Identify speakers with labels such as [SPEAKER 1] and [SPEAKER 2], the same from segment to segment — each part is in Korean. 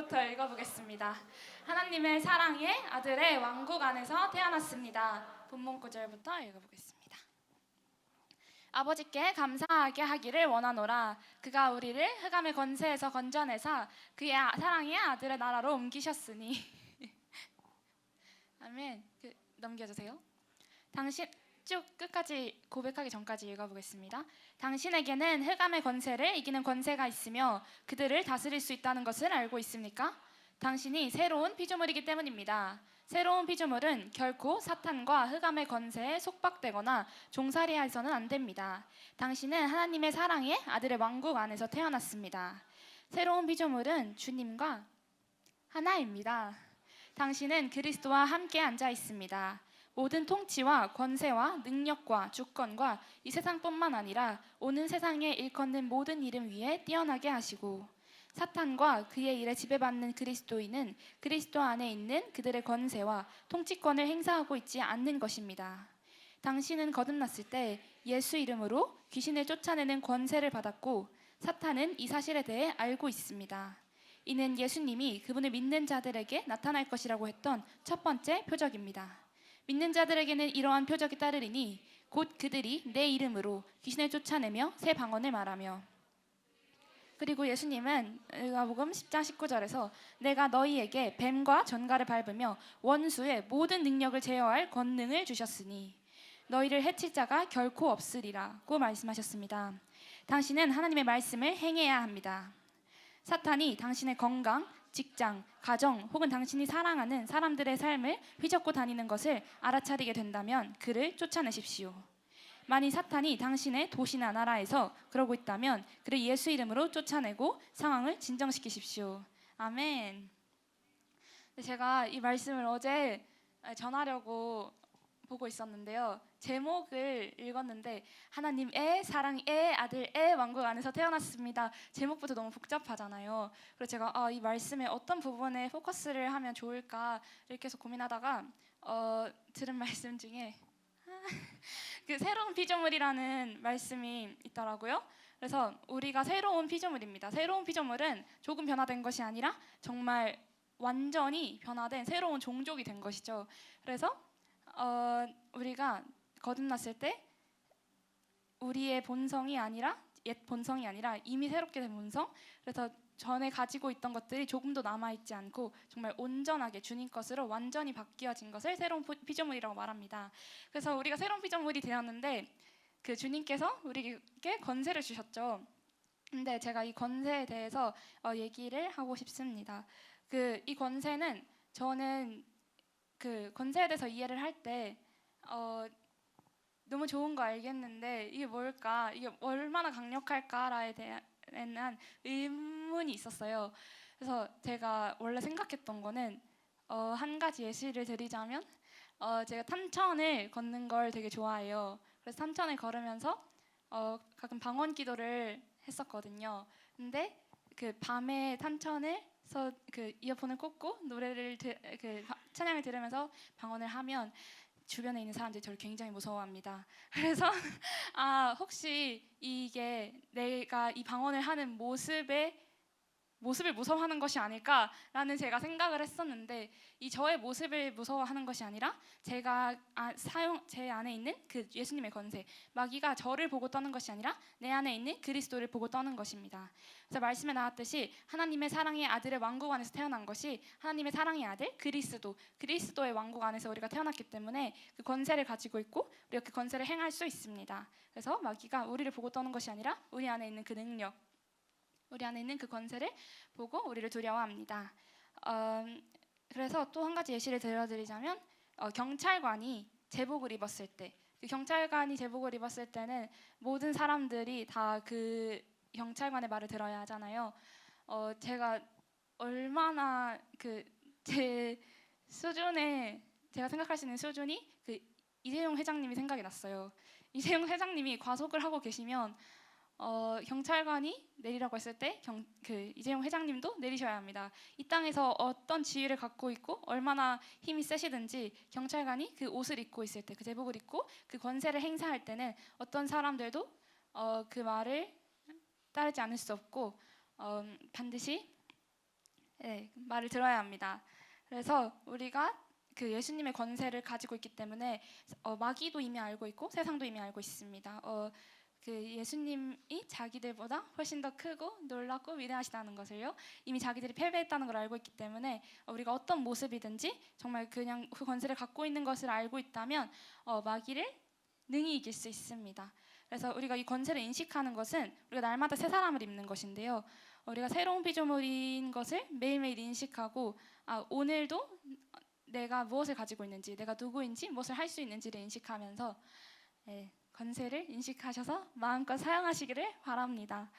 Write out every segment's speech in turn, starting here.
[SPEAKER 1] 구절부터 읽어보겠습니다. 하나님의 사랑의 아들의 왕국 안에서 태어났습니다. 본문 구절부터 읽어보겠습니다. 아버지께 감사하게 하기를 원하노라. 그가 우리를 흑암의 권세에서 건져내사 그의 사랑의 아들의 나라로 옮기셨으니. 아멘. 넘겨주세요. 당신 쭉 끝까지 고백하기 전까지 읽어보겠습니다. 당신에게는 흑암의 권세를 이기는 권세가 있으며 그들을 다스릴 수 있다는 것을 알고 있습니까? 당신이 새로운 피조물이기 때문입니다. 새로운 피조물은 결코 사탄과 흑암의 권세에 속박되거나 종살이해서는 안 됩니다. 당신은 하나님의 사랑의 아들의 왕국 안에서 태어났습니다. 새로운 피조물은 주님과 하나입니다. 당신은 그리스도와 함께 앉아 있습니다. 모든 통치와 권세와 능력과 주권과 이 세상뿐만 아니라 오는 세상에 일컫는 모든 이름 위에 뛰어나게 하시고 사탄과 그의 일에 지배받는 그리스도인은 그리스도 안에 있는 그들의 권세와 통치권을 행사하고 있지 않는 것입니다. 당신은 거듭났을 때 예수 이름으로 귀신을 쫓아내는 권세를 받았고 사탄은 이 사실에 대해 알고 있습니다. 이는 예수님이 그분을 믿는 자들에게 나타날 것이라고 했던 첫 번째 표적입니다. 믿는 자들에게는 이러한 표적이 따르리니 곧 그들이 내 이름으로 귀신을 쫓아내며 새 방언을 말하며. 그리고 예수님은 누가복음 10장 19절에서 내가 너희에게 뱀과 전갈을 밟으며 원수의 모든 능력을 제어할 권능을 주셨으니 너희를 해칠 자가 결코 없으리라고 말씀하셨습니다. 당신은 하나님의 말씀을 행해야 합니다. 사탄이 당신의 건강, 직장, 가정 혹은 당신이 사랑하는 사람들의 삶을 휘젓고 다니는 것을 알아차리게 된다면 그를 쫓아내십시오. 만일 사탄이 당신의 도시나 나라에서 그러고 있다면 그를 예수 이름으로 쫓아내고 상황을 진정시키십시오. 아멘. 제가 이 말씀을 어제 전하려고 보고 있었는데요. 제목을 읽었는데 하나님의 사랑의 아들의 왕국 안에서 태어났습니다. 제목부터 너무 복잡하잖아요. 그래서 제가 이 말씀의 어떤 부분에 포커스를 하면 좋을까 이렇게 해서 고민하다가 들은 말씀 중에 그 새로운 피조물이라는 말씀이 있더라고요. 그래서 우리가 새로운 피조물입니다. 새로운 피조물은 조금 변화된 것이 아니라 정말 완전히 변화된 새로운 종족이 된 것이죠. 그래서 우리가 거듭났을 때 우리의 본성이 아니라 옛 본성이 아니라 이미 새롭게 된 본성, 그래서 전에 가지고 있던 것들이 조금도 남아있지 않고 정말 온전하게 주님 것으로 완전히 바뀌어진 것을 새로운 피조물이라고 말합니다. 그래서 우리가 새로운 피조물이 되었는데 그 주님께서 우리에게 권세를 주셨죠. 근데 제가 이 권세에 대해서 얘기를 하고 싶습니다. 이 권세는 저는 그 권세에 대해서 이해를 할 때 너무 좋은 거 알겠는데 이게 뭘까? 이게 얼마나 강력할까에 대한 의문이 있었어요. 그래서 제가 원래 생각했던 거는 한 가지 예시를 드리자면 제가 탄천을 걷는 걸 되게 좋아해요. 그래서 탄천을 걸으면서 가끔 방언 기도를 했었거든요. 근데 그 밤에 탄천에서 그 이어폰을 꽂고 노래를 찬양을 들으면서 방언을 하면 주변에 있는 사람들이 저를 굉장히 무서워합니다. 그래서 혹시 이게 내가 이 방언을 하는 모습을 무서워하는 것이 아닐까라는 제가 생각을 했었는데 이 저의 모습을 무서워하는 것이 아니라 제가 제 안에 있는 그 예수님의 권세, 마귀가 저를 보고 떠는 것이 아니라 내 안에 있는 그리스도를 보고 떠는 것입니다. 그래서 말씀에 나왔듯이 하나님의 사랑의 아들의 왕국 안에서 태어난 것이 하나님의 사랑의 아들 그리스도의 왕국 안에서 우리가 태어났기 때문에 그 권세를 가지고 있고 우리가 그 권세를 행할 수 있습니다. 그래서 마귀가 우리를 보고 떠는 것이 아니라 우리 안에 있는 그 능력, 우리 안에 있는 그 권세를 보고 우리를 두려워합니다. 그래서 또 한 가지 예시를 들어드리자면 경찰관이 제복을 입었을 때, 그 경찰관이 제복을 입었을 때는 모든 사람들이 다 그 경찰관의 말을 들어야 하잖아요. 제가 얼마나 제 수준에 제가 생각할 수 있는 수준이 그 이재용 회장님이 생각이 났어요. 이재용 회장님이 과속을 하고 계시면 경찰관이 내리라고 했을 때 이재용 회장님도 내리셔야 합니다. 이 땅에서 어떤 지위를 갖고 있고 얼마나 힘이 세시든지 경찰관이 그 옷을 입고 있을 때, 그 제복을 입고 그 권세를 행사할 때는 어떤 사람들도 그 말을 따르지 않을 수 없고 반드시 네, 말을 들어야 합니다. 그래서 우리가 그 예수님의 권세를 가지고 있기 때문에 마귀도 이미 알고 있고 세상도 이미 알고 있습니다. 그 예수님이 자기들보다 훨씬 더 크고 놀랍고 위대하시다는 것을요 이미 자기들이 패배했다는 걸 알고 있기 때문에 우리가 어떤 모습이든지 정말 그냥 그 권세를 갖고 있는 것을 알고 있다면 마귀를 능히 이길 수 있습니다. 그래서 우리가 이 권세를 인식하는 것은 우리가 날마다 새 사람을 입는 것인데요. 우리가 새로운 피조물인 것을 매일매일 인식하고 오늘도 내가 무엇을 가지고 있는지, 내가 누구인지, 무엇을 할 수 있는지를 인식하면서 권세를 인식하셔서 마음껏 사용하시기를 바랍니다.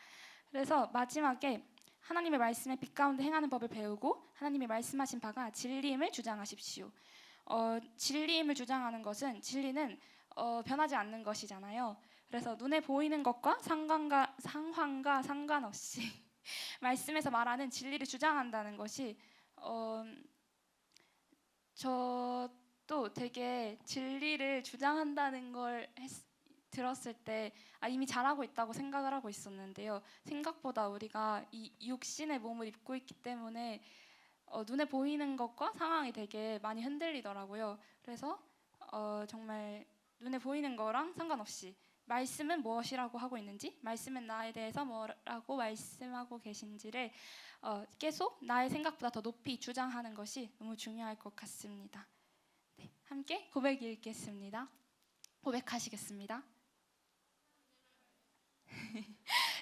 [SPEAKER 1] 그래서 마지막에 하나님의 말씀의 빛 가운데 행하는 법을 배우고 하나님이 말씀하신 바가 진리임을 주장하십시오. 진리임을 주장하는 것은 진리는 변하지 않는 것이잖아요. 그래서 눈에 보이는 것과 상황과 상관없이 말씀에서 말하는 진리를 주장한다는 것이 저도 되게 진리를 주장한다는 걸 들었을 때 이미 잘하고 있다고 생각을 하고 있었는데요. 생각보다 우리가 이 육신의 몸을 입고 있기 때문에 눈에 보이는 것과 상황이 되게 많이 흔들리더라고요. 그래서 정말 눈에 보이는 거랑 상관없이 말씀은 무엇이라고 하고 있는지, 말씀은 나에 대해서 뭐라고 말씀하고 계신지를 계속 나의 생각보다 더 높이 주장하는 것이 너무 중요할 것 같습니다. 네, 함께 고백 읽겠습니다. 고백하시겠습니다.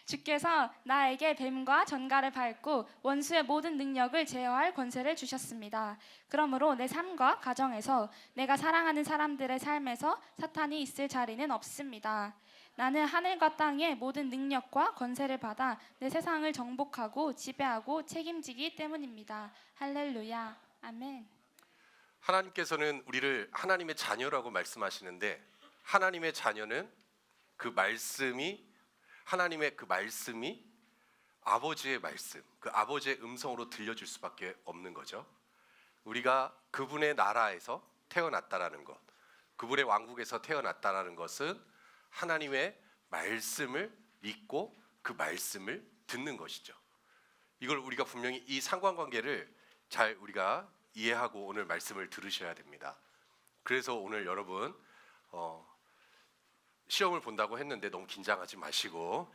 [SPEAKER 1] 주께서 나에게 뱀과 전갈을 밟고 원수의 모든 능력을 제어할 권세를 주셨습니다. 그러므로 내 삶과 가정에서 내가 사랑하는 사람들의 삶에서 사탄이 있을 자리는 없습니다. 나는 하늘과 땅의 모든 능력과 권세를 받아 내 세상을 정복하고 지배하고 책임지기 때문입니다. 할렐루야. 아멘.
[SPEAKER 2] 하나님께서는 우리를 하나님의 자녀라고 말씀하시는데 하나님의 자녀는 하나님의 그 말씀이 아버지의 말씀, 그 아버지의 음성으로 들려줄 수밖에 없는 거죠. 우리가 그분의 나라에서 태어났다라는 것, 그분의 왕국에서 태어났다라는 것은 하나님의 말씀을 믿고 그 말씀을 듣는 것이죠. 이걸 우리가 분명히 이 상관관계를 잘 우리가 이해하고 오늘 말씀을 들으셔야 됩니다. 그래서 오늘 여러분 시험을 본다고 했는데 너무 긴장하지 마시고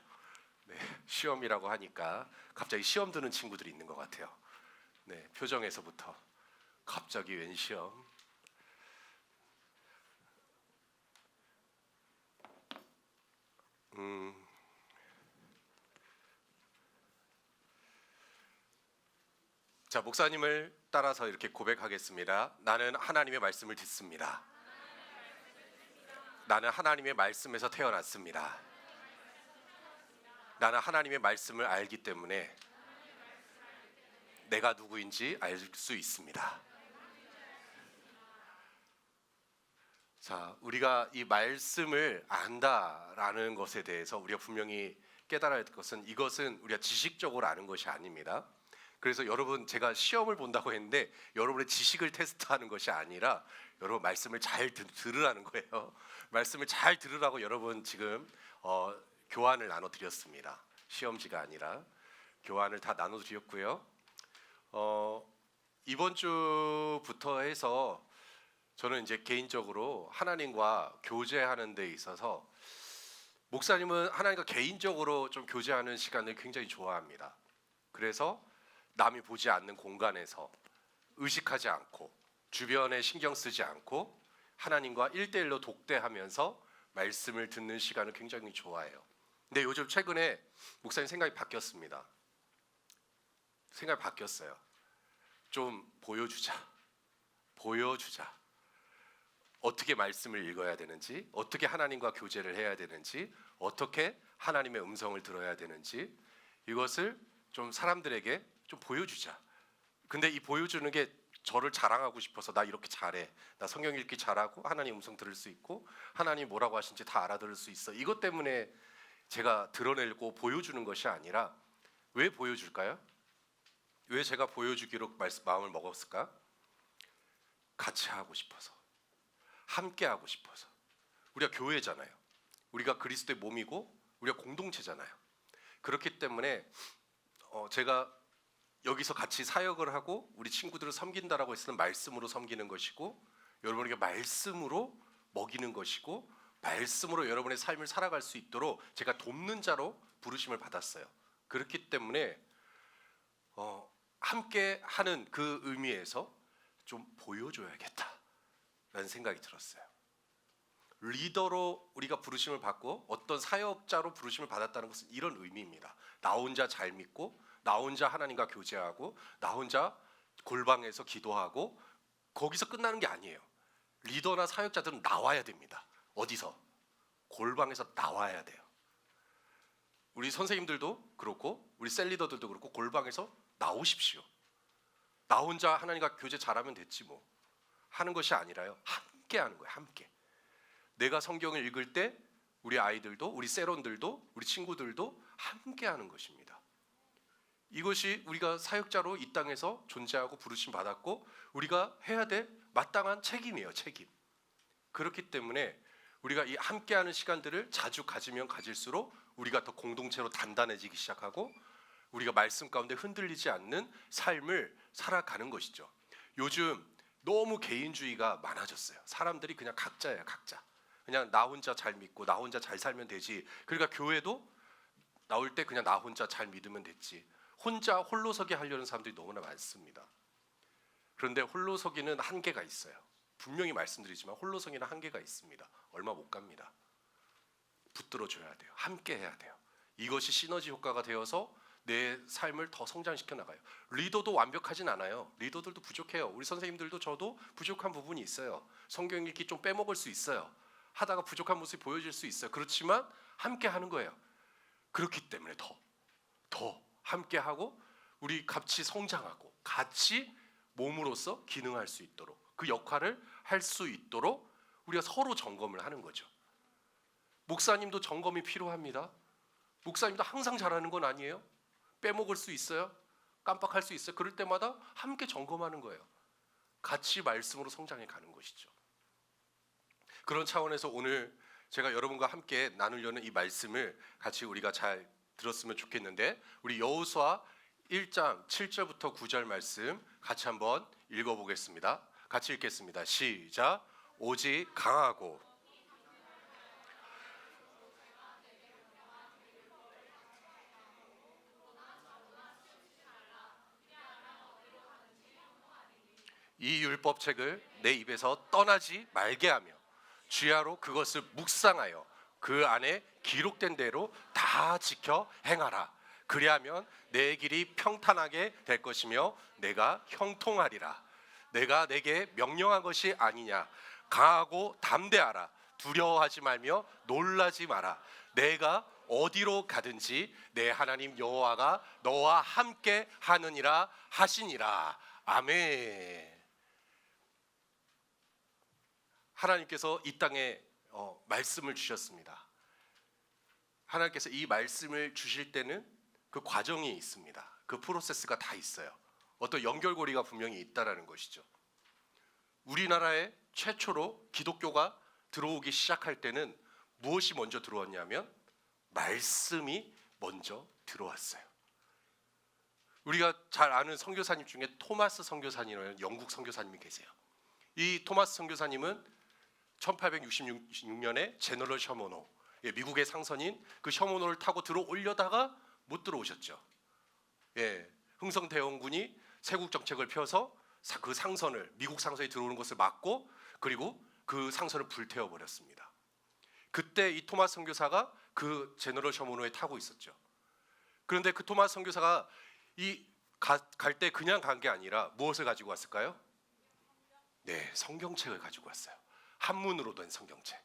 [SPEAKER 2] 시험이라고 하니까 갑자기 시험 드는 친구들이 있는 것 같아요. 표정에서부터 갑자기 웬 시험? 자, 목사님을 따라서 이렇게 고백하겠습니다. 나는 하나님의 말씀을 듣습니다. 나는 하나님의 말씀에서 태어났습니다. 나는 하나님의 말씀을 알기 때문에 내가 누구인지 알 수 있습니다. 자, 우리가 이 말씀을 안다라는 것에 대해서 우리가 분명히 깨달아야 할 것은 이것은 우리가 지식적으로 아는 것이 아닙니다. 그래서 여러분 제가 시험을 본다고 했는데 여러분의 지식을 테스트하는 것이 아니라 여러분 말씀을 잘 들으라는 거예요. 말씀을 잘 들으라고 여러분 지금 교환을 나눠드렸습니다. 시험지가 아니라 교환을 다 나눠드렸고요. 이번 주부터 해서 저는 이제 개인적으로 하나님과 교제하는 데 있어서 목사님은 하나님과 개인적으로 좀 교제하는 시간을 굉장히 좋아합니다. 그래서 남이 보지 않는 공간에서 의식하지 않고 주변에 신경 쓰지 않고 하나님과 1대1로 독대하면서 말씀을 듣는 시간을 굉장히 좋아해요. 근데 요즘 최근에 목사님 생각이 바뀌었습니다. 생각이 바뀌었어요. 좀 보여주자. 어떻게 말씀을 읽어야 되는지, 어떻게 하나님과 교제를 해야 되는지, 어떻게 하나님의 음성을 들어야 되는지 이것을 좀 사람들에게 좀 보여주자. 근데 이 보여주는 게 저를 자랑하고 싶어서 나 이렇게 잘해, 나 성경 읽기 잘하고 하나님 음성 들을 수 있고 하나님 뭐라고 하신지 다 알아들을 수 있어, 이것 때문에 제가 드러내고 보여주는 것이 아니라 왜 보여줄까요? 왜 제가 보여주기로 마음을 먹었을까? 같이 하고 싶어서, 함께 하고 싶어서. 우리가 교회잖아요. 우리가 그리스도의 몸이고 우리가 공동체잖아요. 그렇기 때문에 제가 여기서 같이 사역을 하고 우리 친구들을 섬긴다라고 했을 때 말씀으로 섬기는 것이고, 여러분에게 말씀으로 먹이는 것이고, 말씀으로 여러분의 삶을 살아갈 수 있도록 제가 돕는 자로 부르심을 받았어요. 그렇기 때문에 함께 하는 그 의미에서 좀 보여줘야겠다라는 생각이 들었어요. 리더로 우리가 부르심을 받고 어떤 사역자로 부르심을 받았다는 것은 이런 의미입니다. 나 혼자 잘 믿고, 나 혼자 하나님과 교제하고, 나 혼자 골방에서 기도하고, 거기서 끝나는 게 아니에요. 리더나 사역자들은 나와야 됩니다. 어디서? 골방에서 나와야 돼요. 우리 선생님들도 그렇고 우리 셀리더들도 그렇고 골방에서 나오십시오. 나 혼자 하나님과 교제 잘하면 됐지 뭐 하는 것이 아니라요, 함께 하는 거예요. 함께. 내가 성경을 읽을 때 우리 아이들도, 우리 세론들도, 우리 친구들도 함께 하는 것입니다. 이것이 우리가 사역자로 이 땅에서 존재하고 부르심 받았고 우리가 해야 될 마땅한 책임이에요. 책임. 그렇기 때문에 우리가 이 함께하는 시간들을 자주 가지면 가질수록 우리가 더 공동체로 단단해지기 시작하고 우리가 말씀 가운데 흔들리지 않는 삶을 살아가는 것이죠. 요즘 너무 개인주의가 많아졌어요. 사람들이 그냥 각자예요. 각자. 그냥 나 혼자 잘 믿고 나 혼자 잘 살면 되지. 그러니까 교회도 나올 때 그냥 나 혼자 잘 믿으면 됐지. 혼자 홀로서기 하려는 사람들이 너무나 많습니다. 그런데 홀로서기는 한계가 있어요. 분명히 말씀드리지만 홀로서기는 한계가 있습니다. 얼마 못 갑니다. 붙들어줘야 돼요. 함께 해야 돼요. 이것이 시너지 효과가 되어서 내 삶을 더 성장시켜 나가요. 리더도 완벽하진 않아요. 리더들도 부족해요. 우리 선생님들도 저도 부족한 부분이 있어요. 성경 읽기 좀 빼먹을 수 있어요. 하다가 부족한 모습이 보여질 수 있어요. 그렇지만 함께 하는 거예요. 그렇기 때문에 더 함께 하고 우리 같이 성장하고 같이 몸으로서 기능할 수 있도록, 그 역할을 할 수 있도록 우리가 서로 점검을 하는 거죠. 목사님도 점검이 필요합니다. 목사님도 항상 잘하는 건 아니에요. 빼먹을 수 있어요. 깜빡할 수 있어요. 그럴 때마다 함께 점검하는 거예요. 같이 말씀으로 성장해 가는 것이죠. 그런 차원에서 오늘 제가 여러분과 함께 나누려는 이 말씀을 같이 우리가 잘 들었으면 좋겠는데, 우리 여호수아 1장 7절부터 9절 말씀 같이 한번 읽어보겠습니다. 같이 읽겠습니다. 시작. 오직 강하고 이 율법책을 내 입에서 떠나지 말게 하며 주야로 그것을 묵상하여 그 안에 기록된 대로 다 지켜 행하라. 그리하면 내 길이 평탄하게 될 것이며 내가 형통하리라. 내가 내게 명령한 것이 아니냐. 강하고 담대하라. 두려워하지 말며 놀라지 마라. 내가 어디로 가든지 내 하나님 여호와가 너와 함께 하느니라 하시니라. 아멘. 하나님께서 이 땅에 말씀을 주셨습니다. 하나님께서 이 말씀을 주실 때는 그 과정이 있습니다. 그 프로세스가 다 있어요. 어떤 연결고리가 분명히 있다라는 것이죠. 우리나라에 최초로 기독교가 들어오기 시작할 때는 무엇이 먼저 들어왔냐면 말씀이 먼저 들어왔어요. 우리가 잘 아는 선교사님 중에 토마스 선교사님이라는 영국 선교사님이 계세요. 이 토마스 선교사님은 1866년에 제너럴 셔모노, 미국의 상선인 그 셔모노를 타고 들어오려다가 못 들어오셨죠. 흥성대원군이 세국 정책을 펴서 그 상선을, 미국 상선이 들어오는 것을 막고, 그리고 그 상선을 불태워 버렸습니다. 그때 이 토마스 선교사가 그 제너럴 셔모노에 타고 있었죠. 그런데 그 토마스 선교사가 갈 때 그냥 간 게 아니라 무엇을 가지고 왔을까요? 네, 성경책을 가지고 왔어요. 한문으로 된 성경책.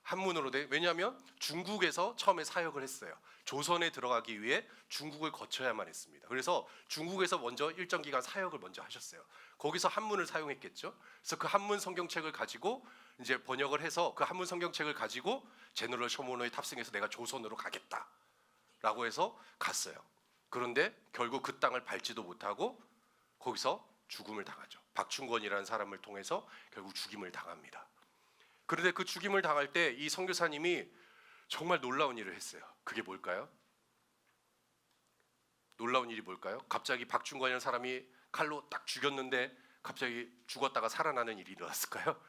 [SPEAKER 2] 한문으로 된, 왜냐하면 중국에서 처음에 사역을 했어요. 조선에 들어가기 위해 중국을 거쳐야만 했습니다. 그래서 중국에서 먼저 일정 기간 사역을 먼저 하셨어요. 거기서 한문을 사용했겠죠. 그래서 그 한문 성경책을 가지고 이제 번역을 해서 그 한문 성경책을 가지고 제너럴 셔모노에 탑승해서 내가 조선으로 가겠다라고 해서 갔어요. 그런데 결국 그 땅을 밟지도 못하고 거기서 죽음을 당하죠. 박충권이라는 사람을 통해서 결국 죽임을 당합니다. 그런데 그 죽임을 당할 때 이 선교사님이 정말 놀라운 일을 했어요. 그게 뭘까요? 놀라운 일이 뭘까요? 갑자기 박중권이라는 사람이 칼로 딱 죽였는데 갑자기 죽었다가 살아나는 일이 일어났을까요?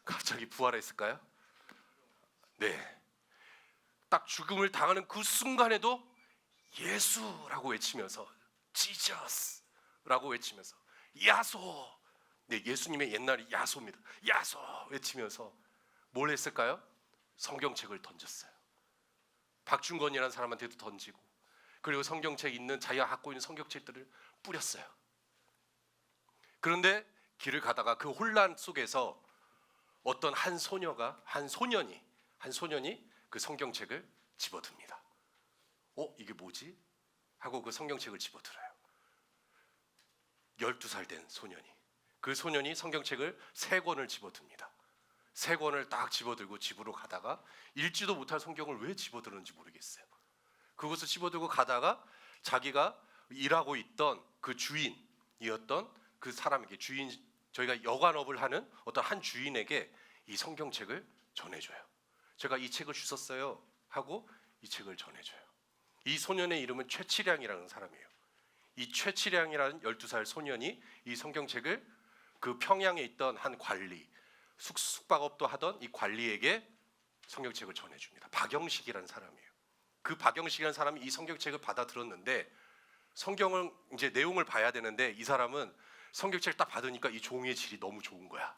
[SPEAKER 2] 갑자기 부활했을까요? 네. 딱 죽음을 당하는 그 순간에도 예수라고 외치면서 지저스라고 외치면서 야소. 네, 예수님의 옛날이 야소입니다. 야소 외치면서 뭘 했을까요? 성경책을 던졌어요. 박중건이라는 사람한테도 던지고, 그리고 성경책 있는 자기가 갖고 있는 성경책들을 뿌렸어요. 그런데 길을 가다가 그 혼란 속에서 어떤 한 소년이 그 성경책을 집어듭니다. 이게 뭐지? 하고 그 성경책을 집어들어요. 12살 된 소년이. 그 소년이 성경책을 3권을 집어듭니다. 3권을 딱 집어들고 집으로 가다가 읽지도 못할 성경을 왜 집어들었는지 모르겠어요. 그것을 집어들고 가다가 자기가 일하고 있던 그 주인이었던 그 사람에게, 저희가 여관업을 하는 어떤 한 주인에게 이 성경책을 전해줘요. 제가 이 책을 주셨어요 하고 이 책을 전해줘요. 이 소년의 이름은 최치량이라는 사람이에요. 이 최치량이라는 12살 소년이 이 성경책을 그 평양에 있던 한 관리, 숙박업도 하던 이 관리에게 성경책을 전해줍니다. 박영식이라는 사람이에요. 그 박영식이라는 사람이 이 성경책을 받아 들었는데, 성경을 이제 내용을 봐야 되는데 이 사람은 성경책을 딱 받으니까 이 종이의 질이 너무 좋은 거야.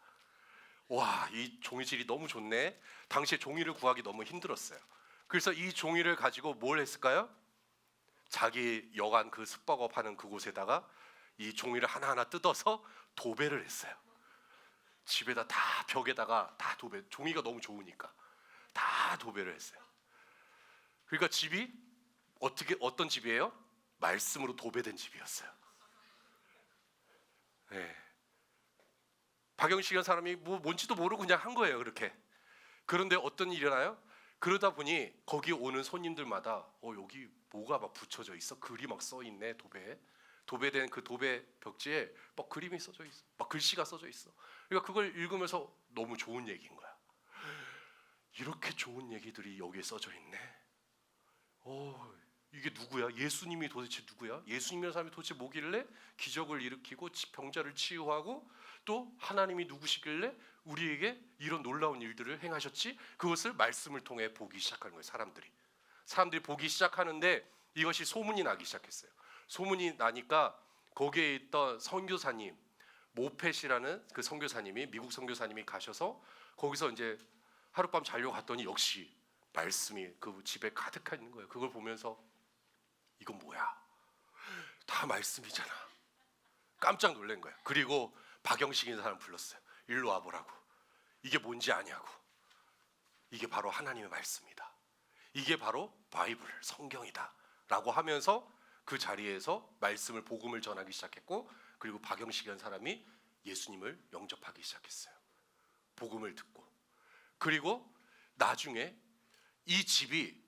[SPEAKER 2] 와, 이 종이 질이 너무 좋네. 당시에 종이를 구하기 너무 힘들었어요. 그래서 이 종이를 가지고 뭘 했을까요? 자기 여관 그 숙박업 하는 그곳에다가 이 종이를 하나하나 뜯어서 도배를 했어요. 집에다 다 벽에다가 다 도배. 종이가 너무 좋으니까 다 도배를 했어요. 그러니까 집이 어떤 집이에요? 말씀으로 도배된 집이었어요. 네. 박영식이라는 사람이 뭔지도 모르고 그냥 한 거예요, 그렇게. 그런데 어떤 일이 일어나요? 그러다 보니 거기 오는 손님들마다 여기 뭐가 막 붙여져 있어? 글이 막 써 있네, 도배에. 도배된 그 도배 벽지에 막 그림이 써져 있어. 막 글씨가 써져 있어. 그러니까 그걸 읽으면서 너무 좋은 얘기인 거야. 이렇게 좋은 얘기들이 여기에 써져 있네. 이게 누구야? 예수님이 도대체 누구야? 예수님이라는 사람이 도대체 뭐길래 기적을 일으키고 병자를 치유하고 또 하나님이 누구시길래 우리에게 이런 놀라운 일들을 행하셨지? 그것을 말씀을 통해 보기 시작하는 거예요. 사람들이 보기 시작하는데 이것이 소문이 나기 시작했어요. 소문이 나니까 거기에 있던 선교사님, 모펫이라는 그 선교사님이, 미국 선교사님이 가셔서 거기서 이제 하룻밤 자려고 갔더니 역시 말씀이 그 집에 가득한 있는 거예요. 그걸 보면서 이건 뭐야? 다 말씀이잖아. 깜짝 놀란 거예요. 그리고 박영식이라는 사람 불렀어요. 일로 와보라고. 이게 뭔지 아냐고. 이게 바로 하나님의 말씀이다. 이게 바로 바이블, 성경이다 라고 하면서 그 자리에서 말씀을, 복음을 전하기 시작했고, 그리고 박영식이라는 사람이 예수님을 영접하기 시작했어요. 복음을 듣고. 그리고 나중에 이 집이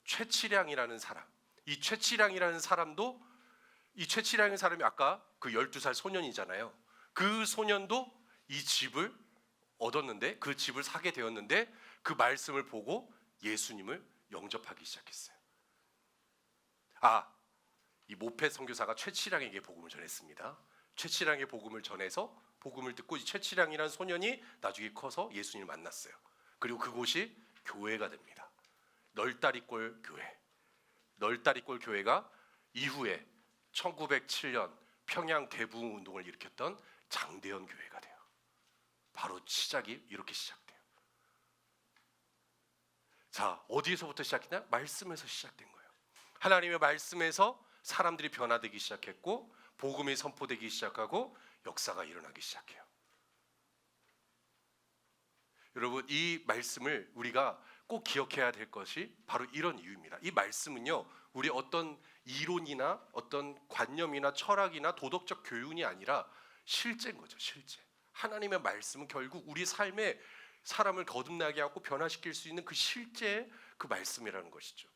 [SPEAKER 2] 최치량이라는 사람, 이 최치량이라는 사람도, 이 최치량의 사람이 아까 그 12살 소년이잖아요. 그 소년도 이 집을 얻었는데, 그 집을 사게 되었는데 그 말씀을 보고 예수님을 영접하기 시작했어요. 이 모펫 선교사가 최치량에게 복음을 전했습니다. 최치량의 복음을 전해서 복음을 듣고 이 최치량이라는 소년이 나중에 커서 예수님을 만났어요. 그리고 그곳이 교회가 됩니다. 널다리꼴 교회. 널다리꼴 교회가 이후에 1907년 평양 대부흥 운동을 일으켰던 장대현 교회가 돼요. 바로 시작이 이렇게 시작돼요. 자, 어디에서부터 시작했냐? 말씀에서 시작된 거예요. 하나님의 말씀에서 사람들이 변화되기 시작했고, 복음이 선포되기 시작하고, 역사가 일어나기 시작해요. 여러분, 이 말씀을 우리가 꼭 기억해야 될 것이 바로 이런 이유입니다. 이 말씀은요, 우리 어떤 이론이나 어떤 관념이나 철학이나 도덕적 교훈이 아니라 실제인 거죠. 실제. 하나님의 말씀은 결국 우리 삶에 사람을 거듭나게 하고 변화시킬 수 있는 그 실제의 그 말씀이라는 것이죠.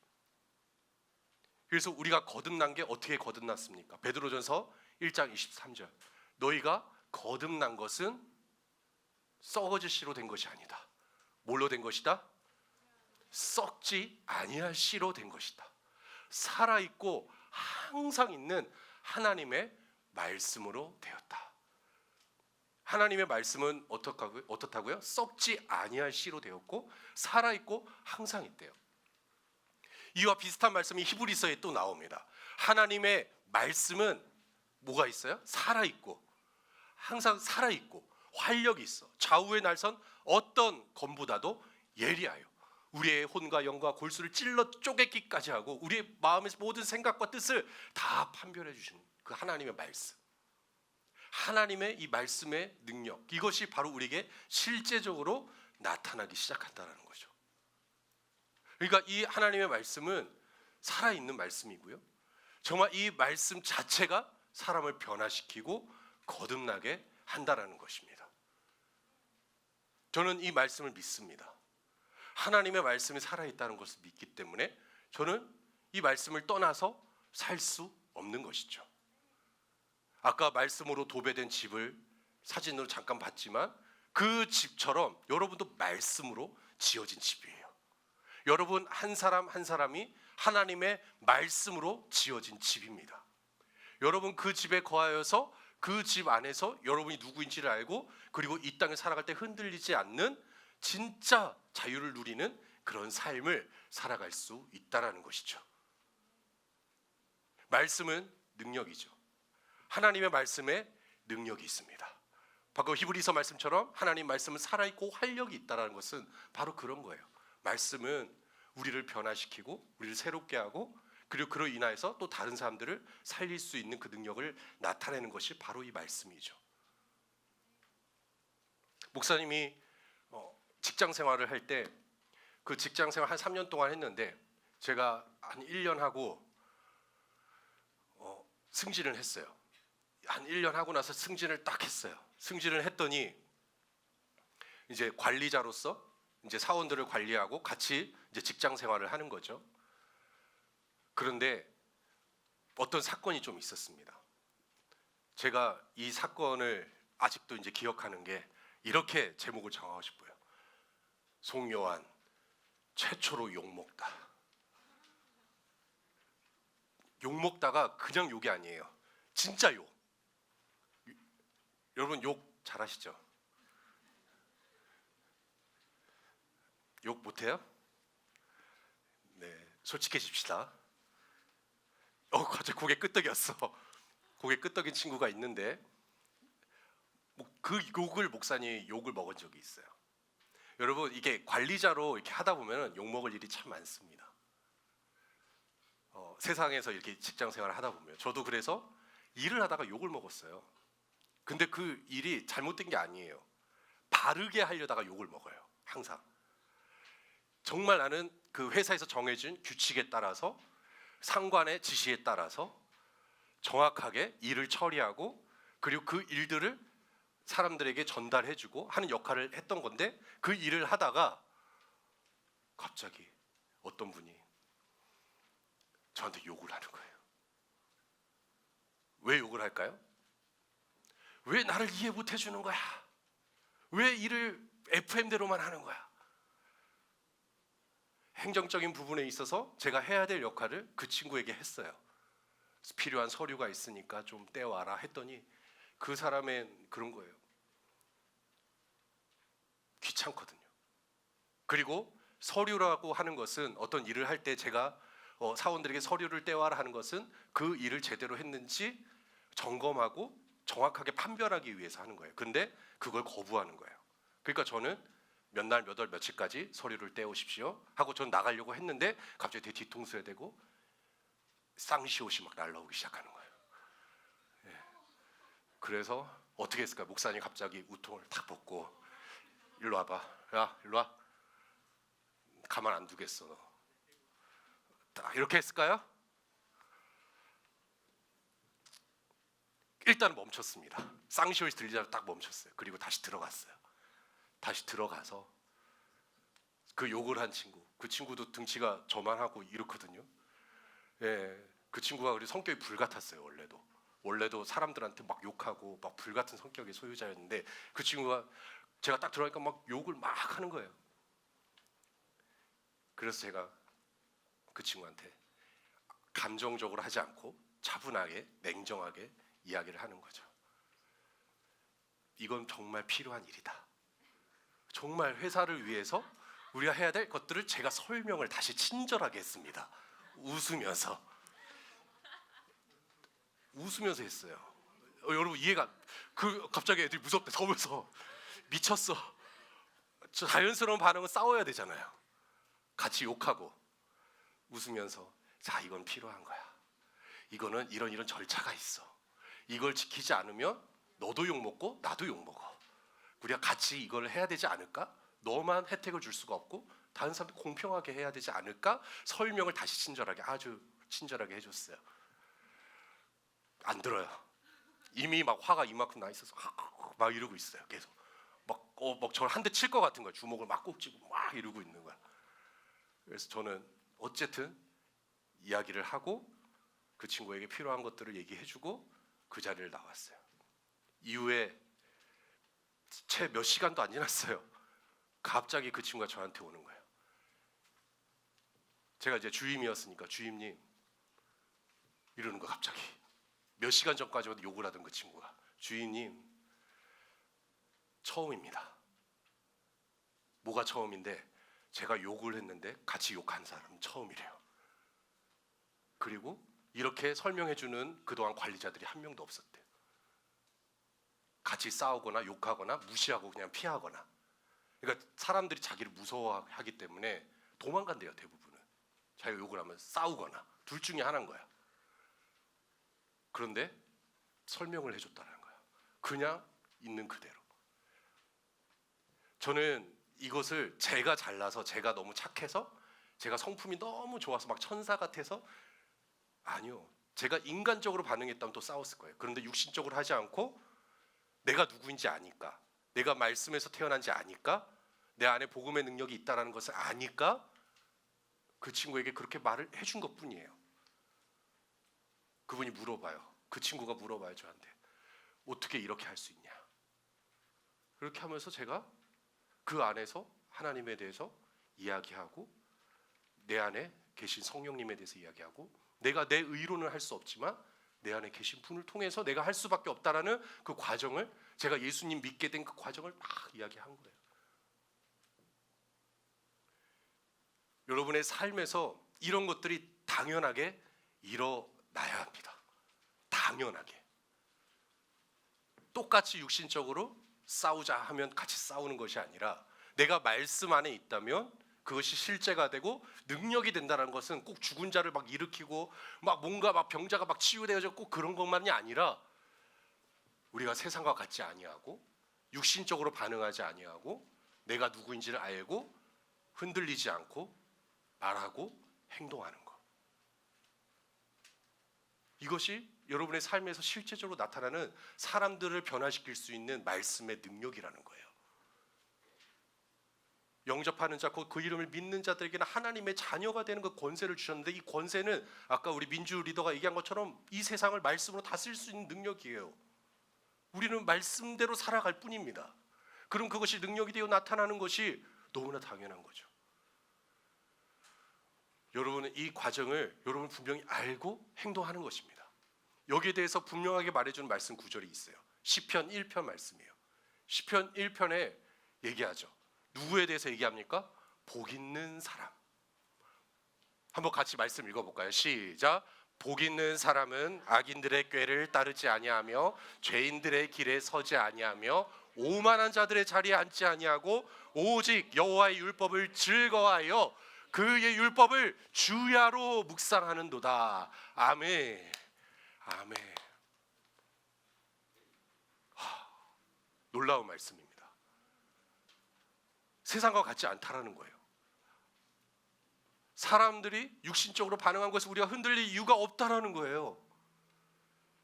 [SPEAKER 2] 그래서 우리가 거듭난 게 어떻게 거듭났습니까? 베드로전서 1장 23절. 너희가 거듭난 것은 썩어질 씨로 된 것이 아니다. 뭘로 된 것이다? 썩지 아니할 씨로 된 것이다. 살아있고 항상 있는 하나님의 말씀으로 되었다. 하나님의 말씀은 어떻다고요? 썩지 아니할 씨로 되었고 살아있고 항상 있대요. 이와 비슷한 말씀이 히브리서에 또 나옵니다. 하나님의 말씀은 뭐가 있어요? 살아있고 항상 살아있고 활력이 있어. 좌우의 날선 어떤 검보다도 예리하여 우리의 혼과 영과 골수를 찔러 쪼개기까지 하고 우리의 마음의 모든 생각과 뜻을 다 판별해 주시는 그 하나님의 말씀. 하나님의 이 말씀의 능력, 이것이 바로 우리에게 실제적으로 나타나기 시작한다는 거죠. 그러니까 이 하나님의 말씀은 살아있는 말씀이고요. 정말 이 말씀 자체가 사람을 변화시키고 거듭나게 한다라는 것입니다. 저는 이 말씀을 믿습니다. 하나님의 말씀이 살아있다는 것을 믿기 때문에 저는 이 말씀을 떠나서 살 수 없는 것이죠. 아까 말씀으로 도배된 집을 사진으로 잠깐 봤지만 그 집처럼 여러분도 말씀으로 지어진 집이에요. 여러분 한 사람 한 사람이 하나님의 말씀으로 지어진 집입니다. 여러분 그 집에 거하여서 그 집 안에서 여러분이 누구인지를 알고 그리고 이 땅에 살아갈 때 흔들리지 않는 진짜 자유를 누리는 그런 삶을 살아갈 수 있다라는 것이죠. 말씀은 능력이죠. 하나님의 말씀에 능력이 있습니다. 방금 히브리서 말씀처럼 하나님 말씀은 살아있고 활력이 있다는 것은 바로 그런 거예요. 말씀은 우리를 변화시키고 우리를 새롭게 하고 그리고 그로 인하여서 또 다른 사람들을 살릴 수 있는 그 능력을 나타내는 것이 바로 이 말씀이죠. 목사님이 직장 생활을 할 때 그 직장 생활 한 3년 동안 했는데 제가 한 1년 하고 승진을 했어요. 한 1년 하고 나서 승진을 딱 했어요. 승진을 했더니 이제 관리자로서 이제 사원들을 관리하고 같이 이제 직장 생활을 하는 거죠. 그런데 어떤 사건이 좀 있었습니다. 제가 이 사건을 아직도 이제 기억하는 게 이렇게 제목을 정하고 싶어요. 송요한 최초로 욕먹다. 욕먹다가 그냥 욕이 아니에요. 진짜 욕. 여러분 욕 잘하시죠? 욕 못해요? 네, 솔직해집시다. 갑자기 고개 끄덕였어. 고개 끄덕인 친구가 있는데 그 욕을 목사님이 욕을 먹은 적이 있어요. 여러분 이게 관리자로 이렇게 하다 보면 욕 먹을 일이 참 많습니다. 세상에서 이렇게 직장 생활을 하다 보면 저도 그래서 일을 하다가 욕을 먹었어요. 근데 그 일이 잘못된 게 아니에요. 바르게 하려다가 욕을 먹어요. 항상. 정말 나는 그 회사에서 정해진 규칙에 따라서 상관의 지시에 따라서 정확하게 일을 처리하고 그리고 그 일들을 사람들에게 전달해주고 하는 역할을 했던 건데 그 일을 하다가 갑자기 어떤 분이 저한테 욕을 하는 거예요. 왜 욕을 할까요? 왜 나를 이해 못 해주는 거야? 왜 일을 FM대로만 하는 거야? 행정적인 부분에 있어서 제가 해야 될 역할을 그 친구에게 했어요. 필요한 서류가 있으니까 좀 떼와라 했더니 그 사람은 그런 거예요. 귀찮거든요. 그리고 서류라고 하는 것은 어떤 일을 할 때 제가 사원들에게 서류를 떼와라 하는 것은 그 일을 제대로 했는지 점검하고 정확하게 판별하기 위해서 하는 거예요. 근데 그걸 거부하는 거예요. 그러니까 저는 몇 날, 몇 월, 며칠까지 서류를 떼오십시오 하고 전 나가려고 했는데 갑자기 되게 뒤통수에 대고 쌍시옷이 막 날라오기 시작하는 거예요. 예. 그래서 어떻게 했을까요? 목사님 갑자기 우통을 탁 벗고 일로 와봐. 야, 일로 와. 가만 안 두겠어. 너. 딱 이렇게 했을까요? 일단 멈췄습니다. 쌍시옷이 들리자마자 딱 멈췄어요. 그리고 다시 들어갔어요. 다시 들어가서 그 욕을 한 친구, 그 친구도 등치가 저만하고 이렇거든요. 예, 그 친구가 우리 성격이 불같았어요. 원래도 사람들한테 막 욕하고 막 불같은 성격의 소유자였는데 그 친구가 제가 딱 들어가니까 막 욕을 막 하는 거예요. 그래서 제가 그 친구한테 감정적으로 하지 않고 차분하게 냉정하게 이야기를 하는 거죠. 이건 정말 필요한 일이다. 정말 회사를 위해서 우리가 해야 될 것들을 제가 설명을 다시 친절하게 했습니다. 웃으면서 했어요. 여러분 이해가 갑자기 애들이 무섭대 더워서 미쳤어. 저 자연스러운 반응은 싸워야 되잖아요. 같이 욕하고 웃으면서 자 이건 필요한 거야. 이거는 이런 절차가 있어. 이걸 지키지 않으면 너도 욕 먹고 나도 욕 먹어. 우리가 같이 이걸 해야 되지 않을까? 너만 혜택을 줄 수가 없고 다른 사람도 공평하게 해야 되지 않을까? 설명을 다시 아주 친절하게 해줬어요. 안 들어요. 이미 막 화가 이만큼 나 있어서 막 이러고 있어요. 계속 막 저를 한 대 칠 것 같은 거야. 주먹을 막 꼭 쥐고 막 이러고 있는 거야. 그래서 저는 어쨌든 이야기를 하고 그 친구에게 필요한 것들을 얘기해주고 그 자리를 나왔어요. 이후에 채 몇 시간도 안 지났어요. 갑자기 그 친구가 저한테 오는 거예요. 제가 이제 주임이었으니까 주임님 이러는 거 갑자기. 몇 시간 전까지만 욕을 하던 그 친구가 주임님 처음입니다. 뭐가 처음인데 제가 욕을 했는데 같이 욕한 사람은 처음이래요. 그리고 이렇게 설명해주는 그동안 관리자들이 한 명도 없었대요. 같이 싸우거나 욕하거나 무시하고 그냥 피하거나. 그러니까 사람들이 자기를 무서워하기 때문에 도망간대요. 대부분은 자기가 욕을 하면 싸우거나 둘 중에 하나인 거야. 그런데 설명을 해줬다는 거야. 그냥 있는 그대로. 저는 이것을 제가 잘나서 제가 너무 착해서 제가 성품이 너무 좋아서 막 천사 같아서 아니요. 제가 인간적으로 반응했다면 또 싸웠을 거예요. 그런데 육신적으로 하지 않고 내가 누구인지 아니까, 내가 말씀에서 태어난지 아니까, 내 안에 복음의 능력이 있다는 것을 아니까 그 친구에게 그렇게 말을 해준 것뿐이에요. 그분이 물어봐요. 그 친구가 물어봐요 저한테. 어떻게 이렇게 할 수 있냐. 그렇게 하면서 제가 그 안에서 하나님에 대해서 이야기하고 내 안에 계신 성령님에 대해서 이야기하고 내가 내 의로는 할 수 없지만 내 안에 계신 분을 통해서 내가 할 수밖에 없다라는 그 과정을 제가 예수님 믿게 된 그 과정을 막 이야기한 거예요. 여러분의 삶에서 이런 것들이 당연하게 일어나야 합니다. 당연하게. 똑같이 육신적으로 싸우자 하면 같이 싸우는 것이 아니라 내가 말씀 안에 있다면 그것이 실제가 되고 능력이 된다는 것은 꼭 죽은 자를 막 일으키고 막 뭔가 막 병자가 막 치유되어져 꼭 그런 것만이 아니라 우리가 세상과 같지 아니하고 육신적으로 반응하지 아니하고 내가 누구인지를 알고 흔들리지 않고 말하고 행동하는 것. 이것이 여러분의 삶에서 실제적으로 나타나는 사람들을 변화시킬 수 있는 말씀의 능력이라는 거예요. 영접하는 자, 그 이름을 믿는 자들에게는 하나님의 자녀가 되는 그 권세를 주셨는데 이 권세는 아까 우리 민주 리더가 얘기한 것처럼 이 세상을 말씀으로 다스릴 수 있는 능력이에요. 우리는 말씀대로 살아갈 뿐입니다. 그럼 그것이 능력이 되어 나타나는 것이 너무나 당연한 거죠. 여러분은 이 과정을 여러분 분명히 알고 행동하는 것입니다. 여기에 대해서 분명하게 말해주는 말씀 구절이 있어요. 시편 1편 말씀이에요. 시편 1편에 얘기하죠. 누구에 대해서 얘기합니까? 복 있는 사람. 한번 같이 말씀 읽어볼까요? 시작. 복 있는 사람은 악인들의 꾀를 따르지 아니하며 죄인들의 길에 서지 아니하며 오만한 자들의 자리에 앉지 아니하고 오직 여호와의 율법을 즐거워하여 그의 율법을 주야로 묵상하는도다. 아멘. 아멘. 놀라운 말씀입니다. 세상과 같지 않다라는 거예요. 사람들이 육신적으로 반응한 것을 우리가 흔들릴 이유가 없다라는 거예요.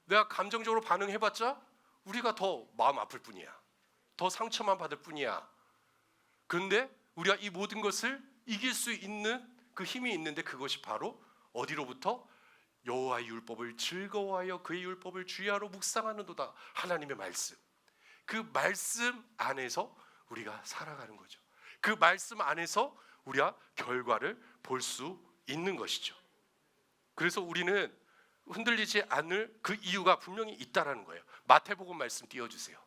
[SPEAKER 2] 내가 감정적으로 반응해봤자 우리가 더 마음 아플 뿐이야. 더 상처만 받을 뿐이야. 그런데 우리가 이 모든 것을 이길 수 있는 그 힘이 있는데 그것이 바로 어디로부터? 여호와의 율법을 즐거워하여 그의 율법을 주야로 묵상하는도다. 하나님의 말씀. 그 말씀 안에서 우리가 살아가는 거죠. 그 말씀 안에서 우리가 결과를 볼 수 있는 것이죠. 그래서 우리는 흔들리지 않을 그 이유가 분명히 있다라는 거예요. 마태복음 말씀 띄워주세요.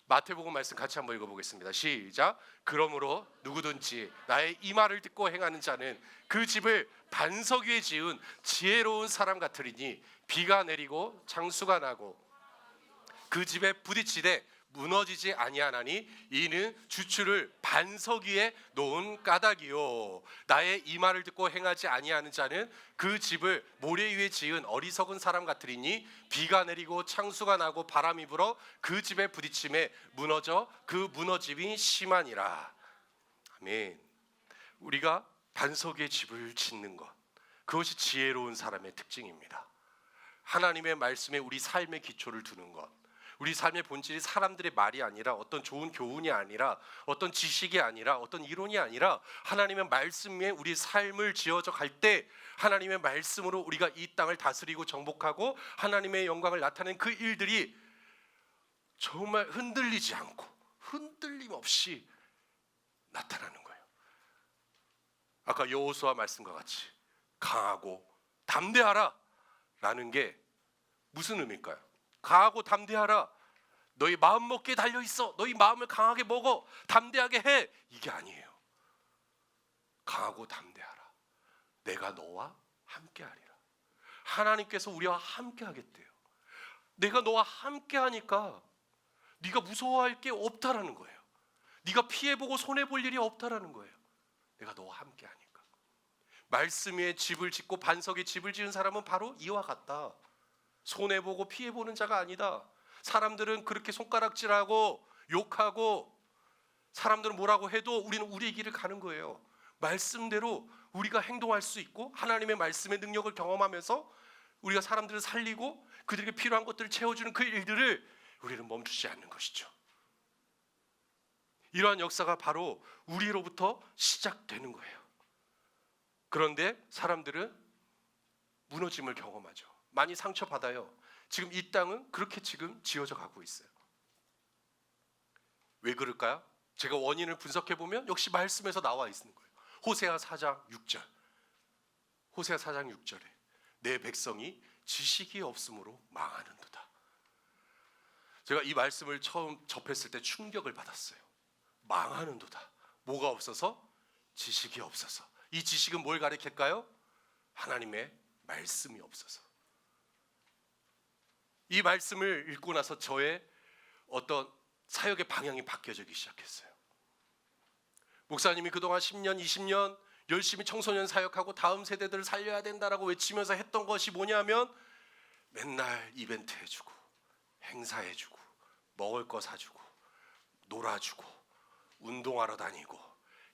[SPEAKER 2] 마태복음 말씀 같이 한번 읽어보겠습니다. 시작. 그러므로 누구든지 나의 이 말을 듣고 행하는 자는 그 집을 반석 위에 지은 지혜로운 사람 같으리니 비가 내리고 장수가 나고 그 집에 부딪히되 무너지지 아니하나니 이는 주추를 반석 위에 놓은 까닭이요. 나의 이 말을 듣고 행하지 아니하는 자는 그 집을 모래 위에 지은 어리석은 사람 같으리니 비가 내리고 창수가 나고 바람이 불어 그 집에 부딪힘에 무너져 그 무너짐이 심하니라. 아멘. 우리가 반석 위에 집을 짓는 것, 그것이 지혜로운 사람의 특징입니다. 하나님의 말씀에 우리 삶의 기초를 두는 것, 우리 삶의 본질이 사람들의 말이 아니라 어떤 좋은 교훈이 아니라 어떤 지식이 아니라 어떤 이론이 아니라 하나님의 말씀 위에 우리 삶을 지어져 갈 때 하나님의 말씀으로 우리가 이 땅을 다스리고 정복하고 하나님의 영광을 나타내는 그 일들이 정말 흔들리지 않고 흔들림 없이 나타나는 거예요. 아까 여호수아 말씀과 같이 강하고 담대하라 라는 게 무슨 의미일까요? 강하고 담대하라. 너희 마음 먹기에 달려 있어. 너희 마음을 강하게 먹어. 담대하게 해. 이게 아니에요. 강하고 담대하라. 내가 너와 함께하리라. 하나님께서 우리와 함께하겠대요. 내가 너와 함께하니까 네가 무서워할 게 없다라는 거예요. 네가 피해보고 손해볼 일이 없다라는 거예요. 내가 너와 함께하니까. 말씀 위에 집을 짓고 반석에 집을 지은 사람은 바로 이와 같다. 손해보고 피해보는 자가 아니다. 사람들은 그렇게 손가락질하고 욕하고 사람들은 뭐라고 해도 우리는 우리의 길을 가는 거예요. 말씀대로 우리가 행동할 수 있고 하나님의 말씀의 능력을 경험하면서 우리가 사람들을 살리고 그들에게 필요한 것들을 채워주는 그 일들을 우리는 멈추지 않는 것이죠. 이러한 역사가 바로 우리로부터 시작되는 거예요. 그런데 사람들은 무너짐을 경험하죠. 많이 상처받아요. 지금 이 땅은 그렇게 지금 지어져 가고 있어요. 왜 그럴까요? 제가 원인을 분석해 보면 역시 말씀에서 나와 있는 거예요. 호세아 4장 6절. 호세아 4장 6절에 내 백성이 지식이 없으므로 망하는도다. 제가 이 말씀을 처음 접했을 때 충격을 받았어요. 망하는도다. 뭐가 없어서? 지식이 없어서. 이 지식은 뭘 가리킬까요? 하나님의 말씀이 없어서. 이 말씀을 읽고 나서 저의 어떤 사역의 방향이 바뀌어지기 시작했어요. 목사님이 그동안 10년, 20년 열심히 청소년 사역하고 다음 세대들을 살려야 된다라고 외치면서 했던 것이 뭐냐면 맨날 이벤트 해주고 행사해주고 먹을 거 사주고 놀아주고 운동하러 다니고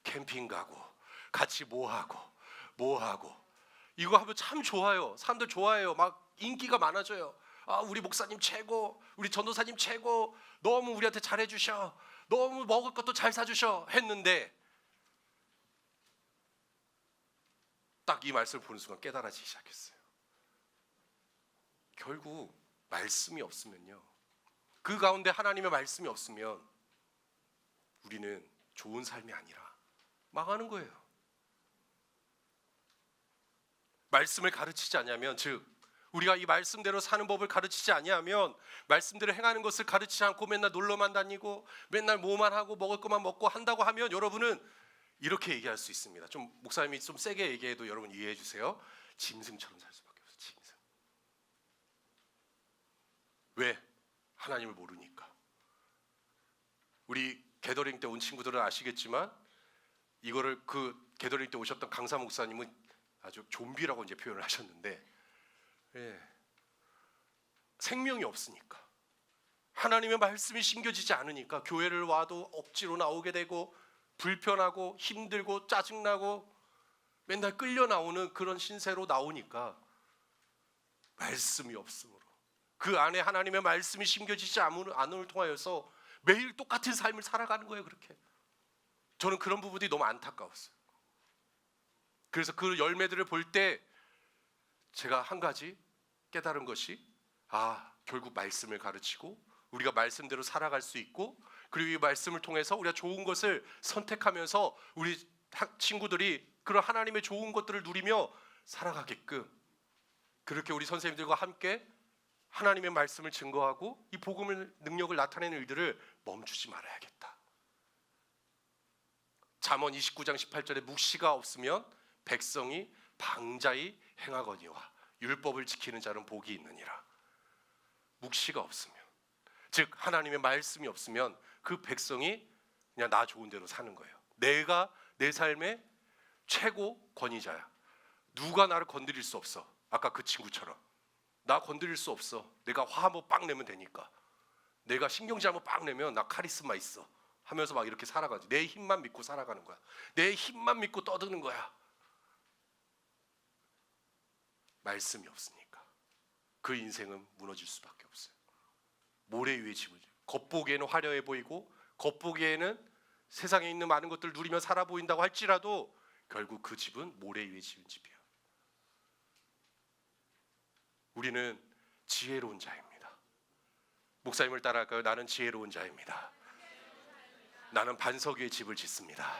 [SPEAKER 2] 캠핑 가고 같이 뭐하고 이거 하면 참 좋아요. 사람들 좋아해요. 막 인기가 많아져요. 아, 우리 목사님 최고, 우리 전도사님 최고, 너무 우리한테 잘해주셔, 너무 먹을 것도 잘 사주셔 했는데 딱 이 말씀을 보는 순간 깨달아지기 시작했어요. 결국 말씀이 없으면요, 그 가운데 하나님의 말씀이 없으면 우리는 좋은 삶이 아니라 망하는 거예요. 말씀을 가르치지 않으면, 즉 우리가 이 말씀대로 사는 법을 가르치지 아니하면, 말씀대로 행하는 것을 가르치지 않고 맨날 놀러만 다니고 맨날 뭐만 하고 먹을 것만 먹고 한다고 하면 여러분은 이렇게 얘기할 수 있습니다. 좀 목사님이 좀 세게 얘기해도 여러분 이해해 주세요. 짐승처럼 살 수밖에 없어요. 짐승. 왜? 하나님을 모르니까. 우리 게더링 때 온 친구들은 아시겠지만 이거를 그 게더링 때 오셨던 강사 목사님은 아주 좀비라고 이제 표현을 하셨는데, 예, 생명이 없으니까, 하나님의 말씀이 심겨지지 않으니까 교회를 와도 억지로 나오게 되고 불편하고 힘들고 짜증나고 맨날 끌려 나오는 그런 신세로 나오니까 말씀이 없으므로, 그 안에 하나님의 말씀이 심겨지지 않음을 통하여서 매일 똑같은 삶을 살아가는 거예요. 그렇게 저는 그런 부분이 너무 안타까웠어요. 그래서 그 열매들을 볼 때 제가 한 가지 깨달은 것이, 결국 말씀을 가르치고 우리가 말씀대로 살아갈 수 있고, 그리고 이 말씀을 통해서 우리가 좋은 것을 선택하면서 우리 친구들이 그런 하나님의 좋은 것들을 누리며 살아가게끔 그렇게 우리 선생님들과 함께 하나님의 말씀을 증거하고 이 복음의 능력을 나타내는 일들을 멈추지 말아야겠다. 잠언 29장 18절에 묵시가 없으면 백성이 방자히 행하거니와 율법을 지키는 자는 복이 있느니라. 묵시가 없으면, 즉 하나님의 말씀이 없으면 그 백성이 그냥 나 좋은 대로 사는 거예요. 내가 내 삶의 최고 권위자야. 누가 나를 건드릴 수 없어. 아까 그 친구처럼 나 건드릴 수 없어. 내가 화 한번 빡 내면 되니까. 내가 신경질 한번 빡 내면 나 카리스마 있어 하면서 막 이렇게 살아가지. 내 힘만 믿고 살아가는 거야. 내 힘만 믿고 떠드는 거야. 말씀이 없으니까 그 인생은 무너질 수밖에 없어요. 모래 위의 집을, 겉보기에는 화려해 보이고 겉보기에는 세상에 있는 많은 것들을 누리며 살아 보인다고 할지라도 결국 그 집은 모래 위에 지은 집이야. 우리는 지혜로운 자입니다. 목사님을 따라할까요? 나는 지혜로운 자입니다. 나는 반석 위에 집을 짓습니다.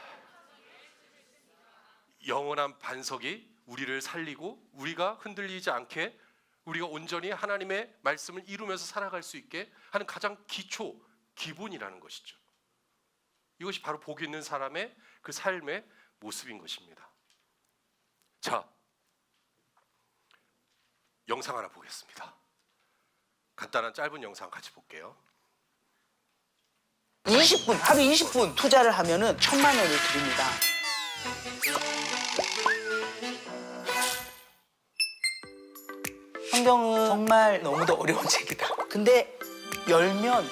[SPEAKER 2] 영원한 반석이 우리를 살리고 우리가 흔들리지 않게 우리가 온전히 하나님의 말씀을 이루면서 살아갈 수 있게 하는 가장 기본이라는 것이죠. 이것이 바로 복 있는 사람의 그 삶의 모습인 것입니다. 자, 영상 하나 보겠습니다. 간단한 짧은 영상 같이 볼게요.
[SPEAKER 3] 20분, 하루 20분 투자를 하면은 1,000만 원을 드립니다. 성경은 정말 너무도 어려운 책이다. 근데 열면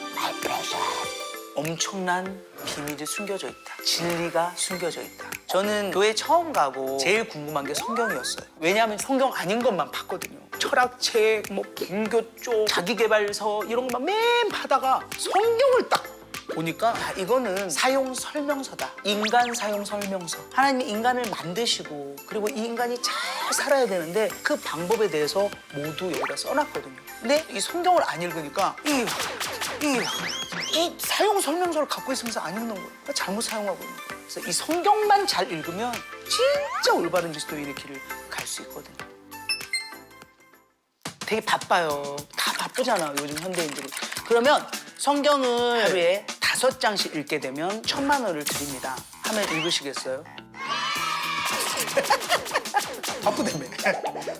[SPEAKER 3] 엄청난 비밀이 숨겨져 있다. 진리가 숨겨져 있다. 저는 교회 처음 가고 제일 궁금한 게 성경이었어요. 왜냐하면 성경 아닌 것만 봤거든요. 철학책, 뭐 불교 쪽, 자기계발서 이런 것만 맨 파다가 성경을 딱 보니까 이거는 사용 설명서다. 인간 사용 설명서. 하나님이 인간을 만드시고 그리고 이 인간이 잘 살아야 되는데 그 방법에 대해서 모두 여기다 써놨거든요. 근데 이 성경을 안 읽으니까 이 사용 설명서를 갖고 있으면서 안 읽는 거예요. 잘못 사용하고 있는 거예요. 그래서 이 성경만 잘 읽으면 진짜 올바른 그리스도인의 길을 갈 수 있거든요. 되게 바빠요. 다 바쁘잖아, 요즘 현대인들이. 그러면 성경을 하루에 5장씩 읽게 되면 1,000만 원을 드립니다. 하면 읽으시겠어요?
[SPEAKER 4] 바쁘다며.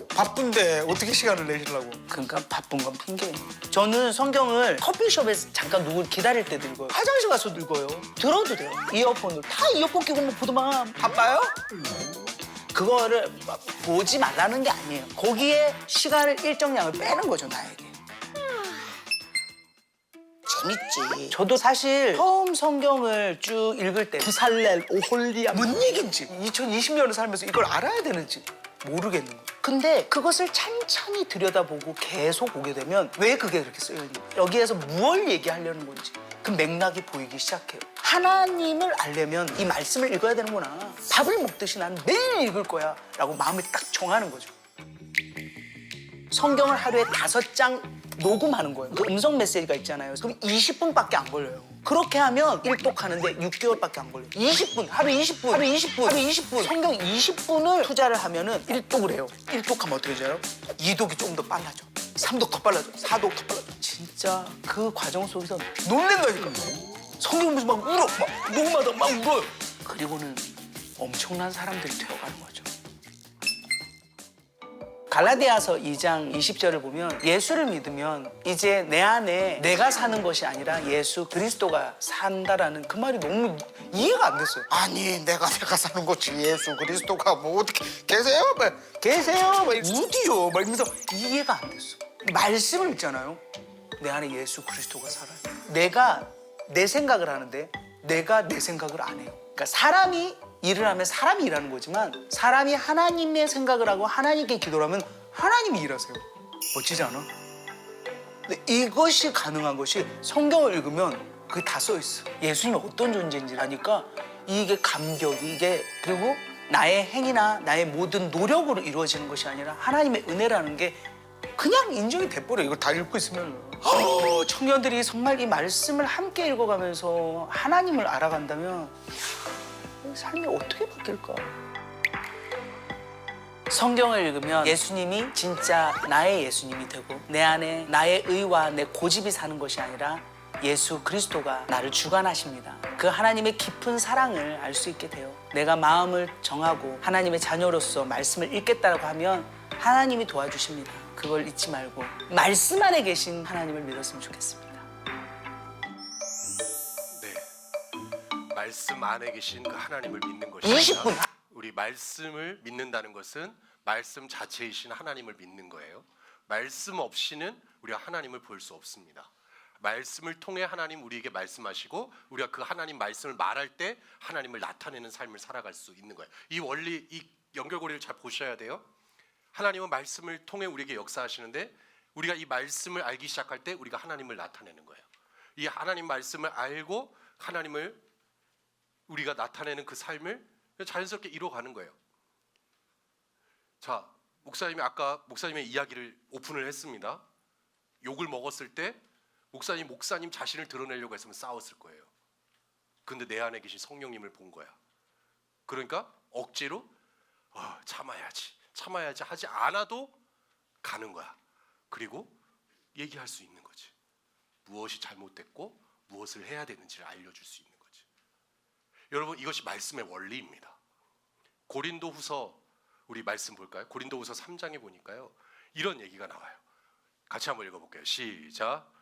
[SPEAKER 4] 바쁜데 어떻게 시간을 내시려고?
[SPEAKER 3] 그러니까 바쁜 건 핑계예요. 저는 성경을 커피숍에서 잠깐 누굴 기다릴 때도 읽어요. 화장실 가서도 읽어요. 들어도 돼요. 이어폰으로. 다 이어폰 끼고 뭐 보더만. 바빠요? 그거를 보지 말라는 게 아니에요. 거기에 시간을 일정량을 빼는 거죠, 나에게. 재밌지. 저도 사실 처음 성경을 쭉 읽을 때 부살렐, 오홀리아 뭔 얘긴지 2020년을 살면서 이걸 알아야 되는지 모르겠는 거예요. 근데 그것을 찬찬히 들여다보고 계속 보게 되면 왜 그게 그렇게 쓰여있는지, 여기에서 무엇을 얘기하려는 건지 그 맥락이 보이기 시작해요. 하나님을 알려면 이 말씀을 읽어야 되는구나. 밥을 먹듯이 나는 매일 읽을 거야 라고 마음을 딱 정하는 거죠. 성경을 하루에 5장 녹음하는 거예요. 그 음성 메시지가 있잖아요. 그럼 20분밖에 안 걸려요. 그렇게 하면 일독하는데 6개월밖에 안 걸려요. 20분, 하루 20분, 하루 20분, 하루 20분. 성경 20분을 투자를 하면은 일독을 해요. 일독하면 어떻게 되죠? 2독이 좀 더 빨라져. 3독 더 빨라져. 4독 더 빨라져. 진짜 그 과정 속에서 놀랜다니까. 성경 보면서 막 울어. 막 녹음하다 막 울어요. 그리고는 엄청난 사람들이 되어가는 거죠. 갈라디아서 2장 20절을 보면 예수를 믿으면 이제 내 안에 내가 사는 것이 아니라 예수 그리스도가 산다라는 그 말이 너무 이해가 안 됐어요.
[SPEAKER 4] 아니 내가 사는 거지. 예수 그리스도가 뭐 어떻게 계세요?
[SPEAKER 3] 계세요? 막 어디요? 막 이러면서 이해가 안 됐어. 말씀을 읽잖아요. 내 안에 예수 그리스도가 살아요. 내가 내 생각을 하는데 내가 내 생각을 안 해요. 그러니까 사람이 일을 하면 사람이 일하는 거지만 사람이 하나님의 생각을 하고 하나님께 기도를 하면 하나님이 일하세요. 멋지지 않아? 근데 이것이 가능한 것이 성경을 읽으면 그게 다 써 있어. 예수님이 어떤 존재인지 아니까 이게 감격이 이게 그리고 나의 행위나 나의 모든 노력으로 이루어지는 것이 아니라 하나님의 은혜라는 게 그냥 인정이 돼버려. 이걸 다 읽고 있으면 청년들이 정말 이 말씀을 함께 읽어가면서 하나님을 알아간다면 삶이 어떻게 바뀔까? 성경을 읽으면 예수님이 진짜 나의 예수님이 되고 내 안에 나의 의와 내 고집이 사는 것이 아니라 예수 그리스도가 나를 주관하십니다. 그 하나님의 깊은 사랑을 알 수 있게 돼요. 내가 마음을 정하고 하나님의 자녀로서 말씀을 읽겠다고 하면 하나님이 도와주십니다. 그걸 잊지 말고 말씀 안에 계신 하나님을 믿었으면 좋겠습니다.
[SPEAKER 2] 네, 말씀 안에 계신 그 하나님을 믿는 것입니다.
[SPEAKER 3] 20분.
[SPEAKER 2] 우리 말씀을 믿는다는 것은 말씀 자체이신 하나님을 믿는 거예요. 말씀 없이는 우리가 하나님을 볼 수 없습니다. 말씀을 통해 하나님 우리에게 말씀하시고 우리가 그 하나님 말씀을 말할 때 하나님을 나타내는 삶을 살아갈 수 있는 거예요. 이 원리, 이 연결고리를 잘 보셔야 돼요. 하나님은 말씀을 통해 우리에게 역사하시는데 우리가 이 말씀을 알기 시작할 때 우리가 하나님을 나타내는 거예요. 이 하나님 말씀을 알고 하나님을 우리가 나타내는 그 삶을 자연스럽게 이루어가는 거예요. 자, 목사님이 아까 목사님의 이야기를 오픈을 했습니다. 욕을 먹었을 때 목사님 자신을 드러내려고 했으면 싸웠을 거예요. 근데 내 안에 계신 성령님을 본 거야. 그러니까 억지로 참아야지 하지 않아도 가는 거야. 그리고 얘기할 수 있는 거지. 무엇이 잘못됐고 무엇을 해야 되는지를 알려줄 수 있는 거지. 여러분, 이것이 말씀의 원리입니다. 고린도후서 우리 말씀 볼까요? 고린도후서 3장에 보니까요, 이런 얘기가 나와요. 같이 한번 읽어볼게요. 시작.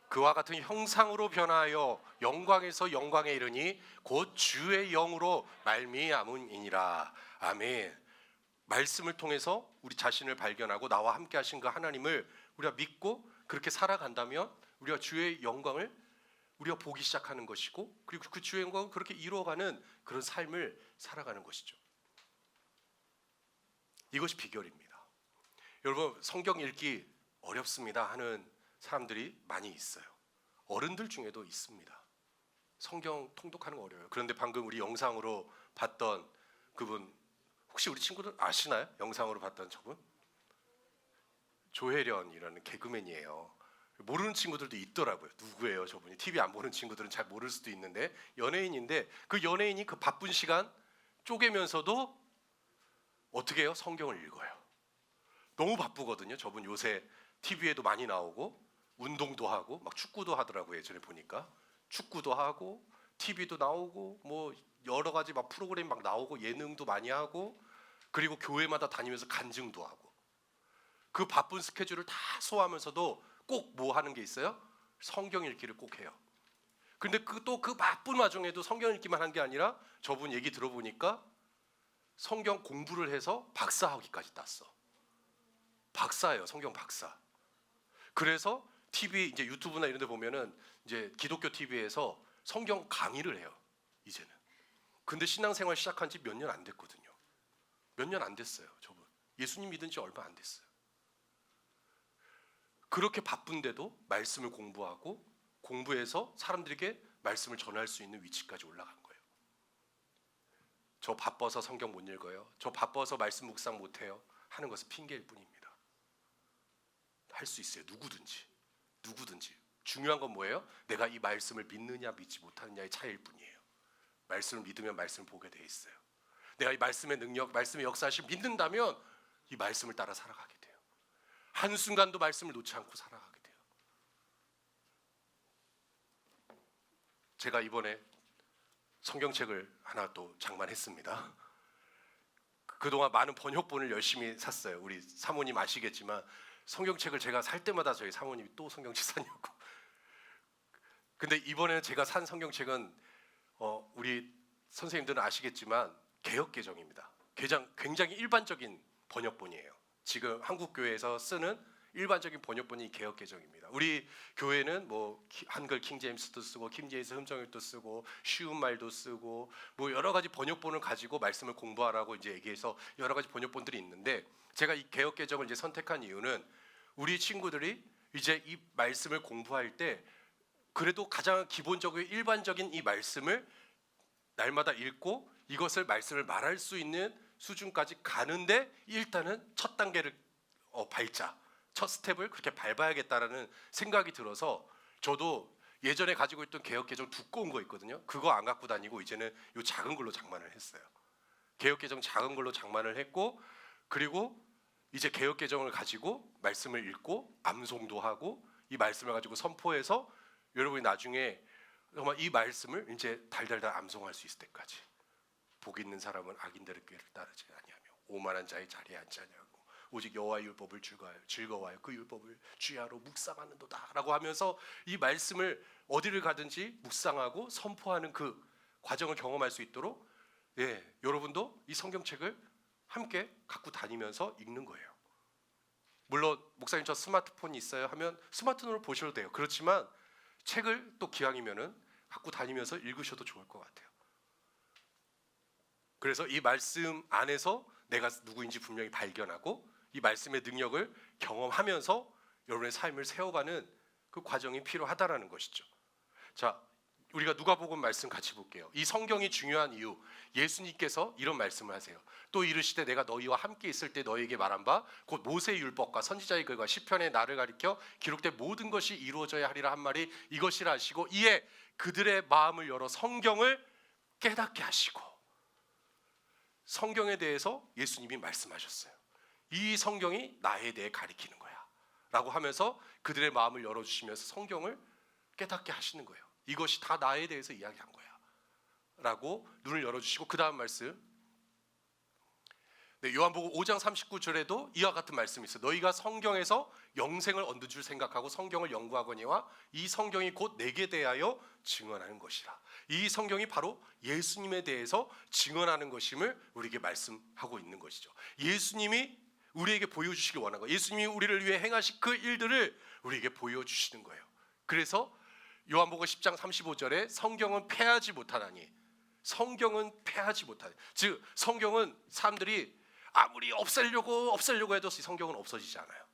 [SPEAKER 2] 그와 같은 형상으로 변하여 영광에서 영광에 이르니 곧 주의 영으로 말미암음이니라. 아멘. 말씀을 통해서 우리 자신을 발견하고 나와 함께 하신 그 하나님을 우리가 믿고 그렇게 살아간다면 우리가 주의 영광을 우리가 보기 시작하는 것이고, 그리고 그 주의 영광을 그렇게 이루어가는 그런 삶을 살아가는 것이죠. 이것이 비결입니다. 여러분, 성경 읽기 어렵습니다 하는 사람들이 많이 있어요. 어른들 중에도 있습니다. 성경 통독하는 거 어려워요. 그런데 방금 우리 영상으로 봤던 그분, 혹시 우리 친구들 아시나요? 영상으로 봤던 저분? 조혜련이라는 개그맨이에요. 모르는 친구들도 있더라고요. 누구예요 저분이? TV 안 보는 친구들은 잘 모를 수도 있는데 연예인인데, 그 연예인이 그 바쁜 시간 쪼개면서도 어떻게 해요? 성경을 읽어요. 너무 바쁘거든요. 저분 요새 TV에도 많이 나오고 운동도 하고 막 축구도 하더라고요. 예전에 보니까 축구도 하고 TV도 나오고 뭐 여러 가지 막 프로그램 막 나오고 예능도 많이 하고, 그리고 교회마다 다니면서 간증도 하고, 그 바쁜 스케줄을 다 소화하면서도 꼭 뭐 하는 게 있어요? 성경 읽기를 꼭 해요. 근데 그 바쁜 와중에도 성경 읽기만 한 게 아니라 저분 얘기 들어보니까 성경 공부를 해서 박사학위까지 땄어. 박사예요. 성경 박사. 그래서 TV 이제 유튜브나 이런 데 보면은 이제 기독교 TV에서 성경 강의를 해요. 이제는. 근데 신앙생활 시작한 지 몇 년 안 됐거든요. 몇 년 안 됐어요. 저분. 예수님 믿은 지 얼마 안 됐어요. 그렇게 바쁜데도 말씀을 공부하고 공부해서 사람들에게 말씀을 전할 수 있는 위치까지 올라간 거예요. 저 바빠서 성경 못 읽어요. 저 바빠서 말씀 묵상 못 해요. 하는 것은 핑계일 뿐입니다. 할 수 있어요. 누구든지. 중요한 건 뭐예요? 내가 이 말씀을 믿느냐 믿지 못하느냐의 차이일 뿐이에요. 말씀을 믿으면 말씀을 보게 돼 있어요. 내가 이 말씀의 능력, 말씀의 역사를 믿는다면 이 말씀을 따라 살아가게 돼요. 한순간도 말씀을 놓지 않고 살아가게 돼요. 제가 이번에 성경책을 하나 또 장만했습니다. 그동안 많은 번역본을 열심히 샀어요. 우리 사모님 아시겠지만 성경책을 제가 살 때마다 저희 사모님이 또 성경책 사냐고. 근데 이번에는 제가 산 성경책은 우리 선생님들은 아시겠지만 개역개정입니다. 굉장히 일반적인 번역본이에요. 지금 한국 교회에서 쓰는 일반적인 번역본이 개역개정입니다. 우리 교회는 뭐 한글 킹제임스도 쓰고 킹제임스 흠정일도 쓰고 쉬운 말도 쓰고 뭐 여러 가지 번역본을 가지고 말씀을 공부하라고 이제 얘기해서 여러 가지 번역본들이 있는데, 제가 이 개역개정을 이제 선택한 이유는 우리 친구들이 이제 이 말씀을 공부할 때 그래도 가장 기본적으로 일반적인 이 말씀을 날마다 읽고 이것을 말씀을 말할 수 있는 수준까지 가는데 일단은 첫 단계를 밟자, 첫 스텝을 그렇게 밟아야겠다라는 생각이 들어서 저도 예전에 가지고 있던 개역개정 두꺼운 거 있거든요. 그거 안 갖고 다니고 이제는 요 작은 걸로 장만을 했어요. 개역개정 작은 걸로 장만을 했고, 그리고 이제 개역개정을 가지고 말씀을 읽고 암송도 하고 이 말씀을 가지고 선포해서 여러분이 나중에 정말 이 말씀을 이제 달달달 암송할 수 있을 때까지, 복 있는 사람은 악인들의 꾀를 따르지 아니하며 오만한 자의 자리에 앉지 아니하고 오직 여호와의 율법을 즐거워하여 그 율법을 주야로 묵상하는도다라고 하면서 이 말씀을 어디를 가든지 묵상하고 선포하는 그 과정을 경험할 수 있도록, 여러분도 이 성경책을 함께 갖고 다니면서 읽는 거예요. 물론 목사님 저 스마트폰이 있어요 하면 스마트폰으로 보셔도 돼요. 그렇지만 책을 또 기왕이면은 갖고 다니면서 읽으셔도 좋을 것 같아요. 그래서 이 말씀 안에서 내가 누구인지 분명히 발견하고 이 말씀의 능력을 경험하면서 여러분의 삶을 세워가는 그 과정이 필요하다라는 것이죠. 자, 우리가 누가복음 말씀 같이 볼게요. 이 성경이 중요한 이유, 예수님께서 이런 말씀을 하세요. 또 이르시되 내가 너희와 함께 있을 때 너희에게 말한 바 곧 모세의 율법과 선지자의 글과 시편의 나를 가리켜 기록된 모든 것이 이루어져야 하리라 한 말이 이것이라 하시고 이에 그들의 마음을 열어 성경을 깨닫게 하시고, 성경에 대해서 예수님이 말씀하셨어요. 이 성경이 나에 대해 가리키는 거야 라고 하면서 그들의 마음을 열어주시면서 성경을 깨닫게 하시는 거예요. 이것이 다 나에 대해서 이야기한 거야 라고 눈을 열어주시고, 그 다음 말씀, 요한복음 5장 39절에도 이와 같은 말씀이 있어요. 너희가 성경에서 영생을 얻는 줄 생각하고 성경을 연구하거니와 이 성경이 곧 내게 대하여 증언하는 것이라. 이 성경이 바로 예수님에 대해서 증언하는 것임을 우리에게 말씀하고 있는 것이죠. 예수님이 우리에게 보여주시길 원한 거예요. 예수님이 우리를 위해 행하신 그 일들을 우리에게 보여주시는 거예요. 그래서 요한복음 10장 35절에 성경은 패하지 못하나니, 성경은 패하지 못하니, 즉 성경은 사람들이 아무리 없애려고 해도 성경은 없어지지 않아요.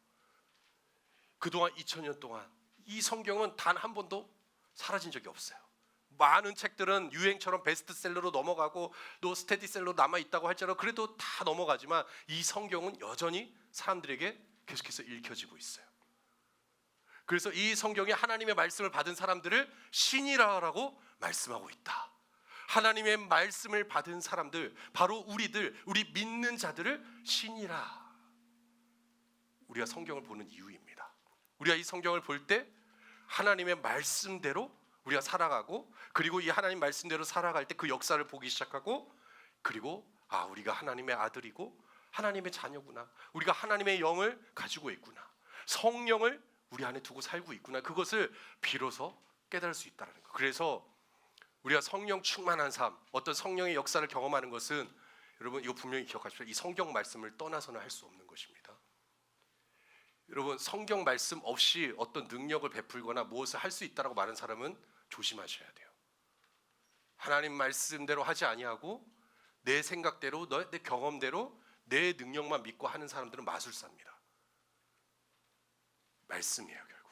[SPEAKER 2] 그동안 2000년 동안 이 성경은 단 한 번도 사라진 적이 없어요. 많은 책들은 유행처럼 베스트셀러로 넘어가고 또 스테디셀러로 남아있다고 할지라도 그래도 다 넘어가지만 이 성경은 여전히 사람들에게 계속해서 읽혀지고 있어요. 그래서 이 성경이 하나님의 말씀을 받은 사람들을 신이라고 말씀하고 있다. 하나님의 말씀을 받은 사람들, 바로 우리 믿는 자들을 신이라. 우리가 성경을 보는 이유입니다. 우리가 이 성경을 볼 때 하나님의 말씀대로 우리가 살아가고, 그리고 이 하나님 말씀대로 살아갈 때 그 역사를 보기 시작하고, 그리고 우리가 하나님의 아들이고 하나님의 자녀구나, 우리가 하나님의 영을 가지고 있구나, 성령을 우리 안에 두고 살고 있구나, 그것을 비로소 깨달을 수 있다는 거. 그래서 우리가 성령 충만한 삶, 어떤 성령의 역사를 경험하는 것은, 여러분 이거 분명히 기억하십시오. 이 성경 말씀을 떠나서는 할 수 없는 것입니다. 여러분 성경 말씀 없이 어떤 능력을 베풀거나 무엇을 할 수 있다라고 말하는 사람은 조심하셔야 돼요. 하나님 말씀대로 하지 아니하고 내 생각대로, 내 경험대로 내 능력만 믿고 하는 사람들은 마술사입니다. 말씀이에요. 결국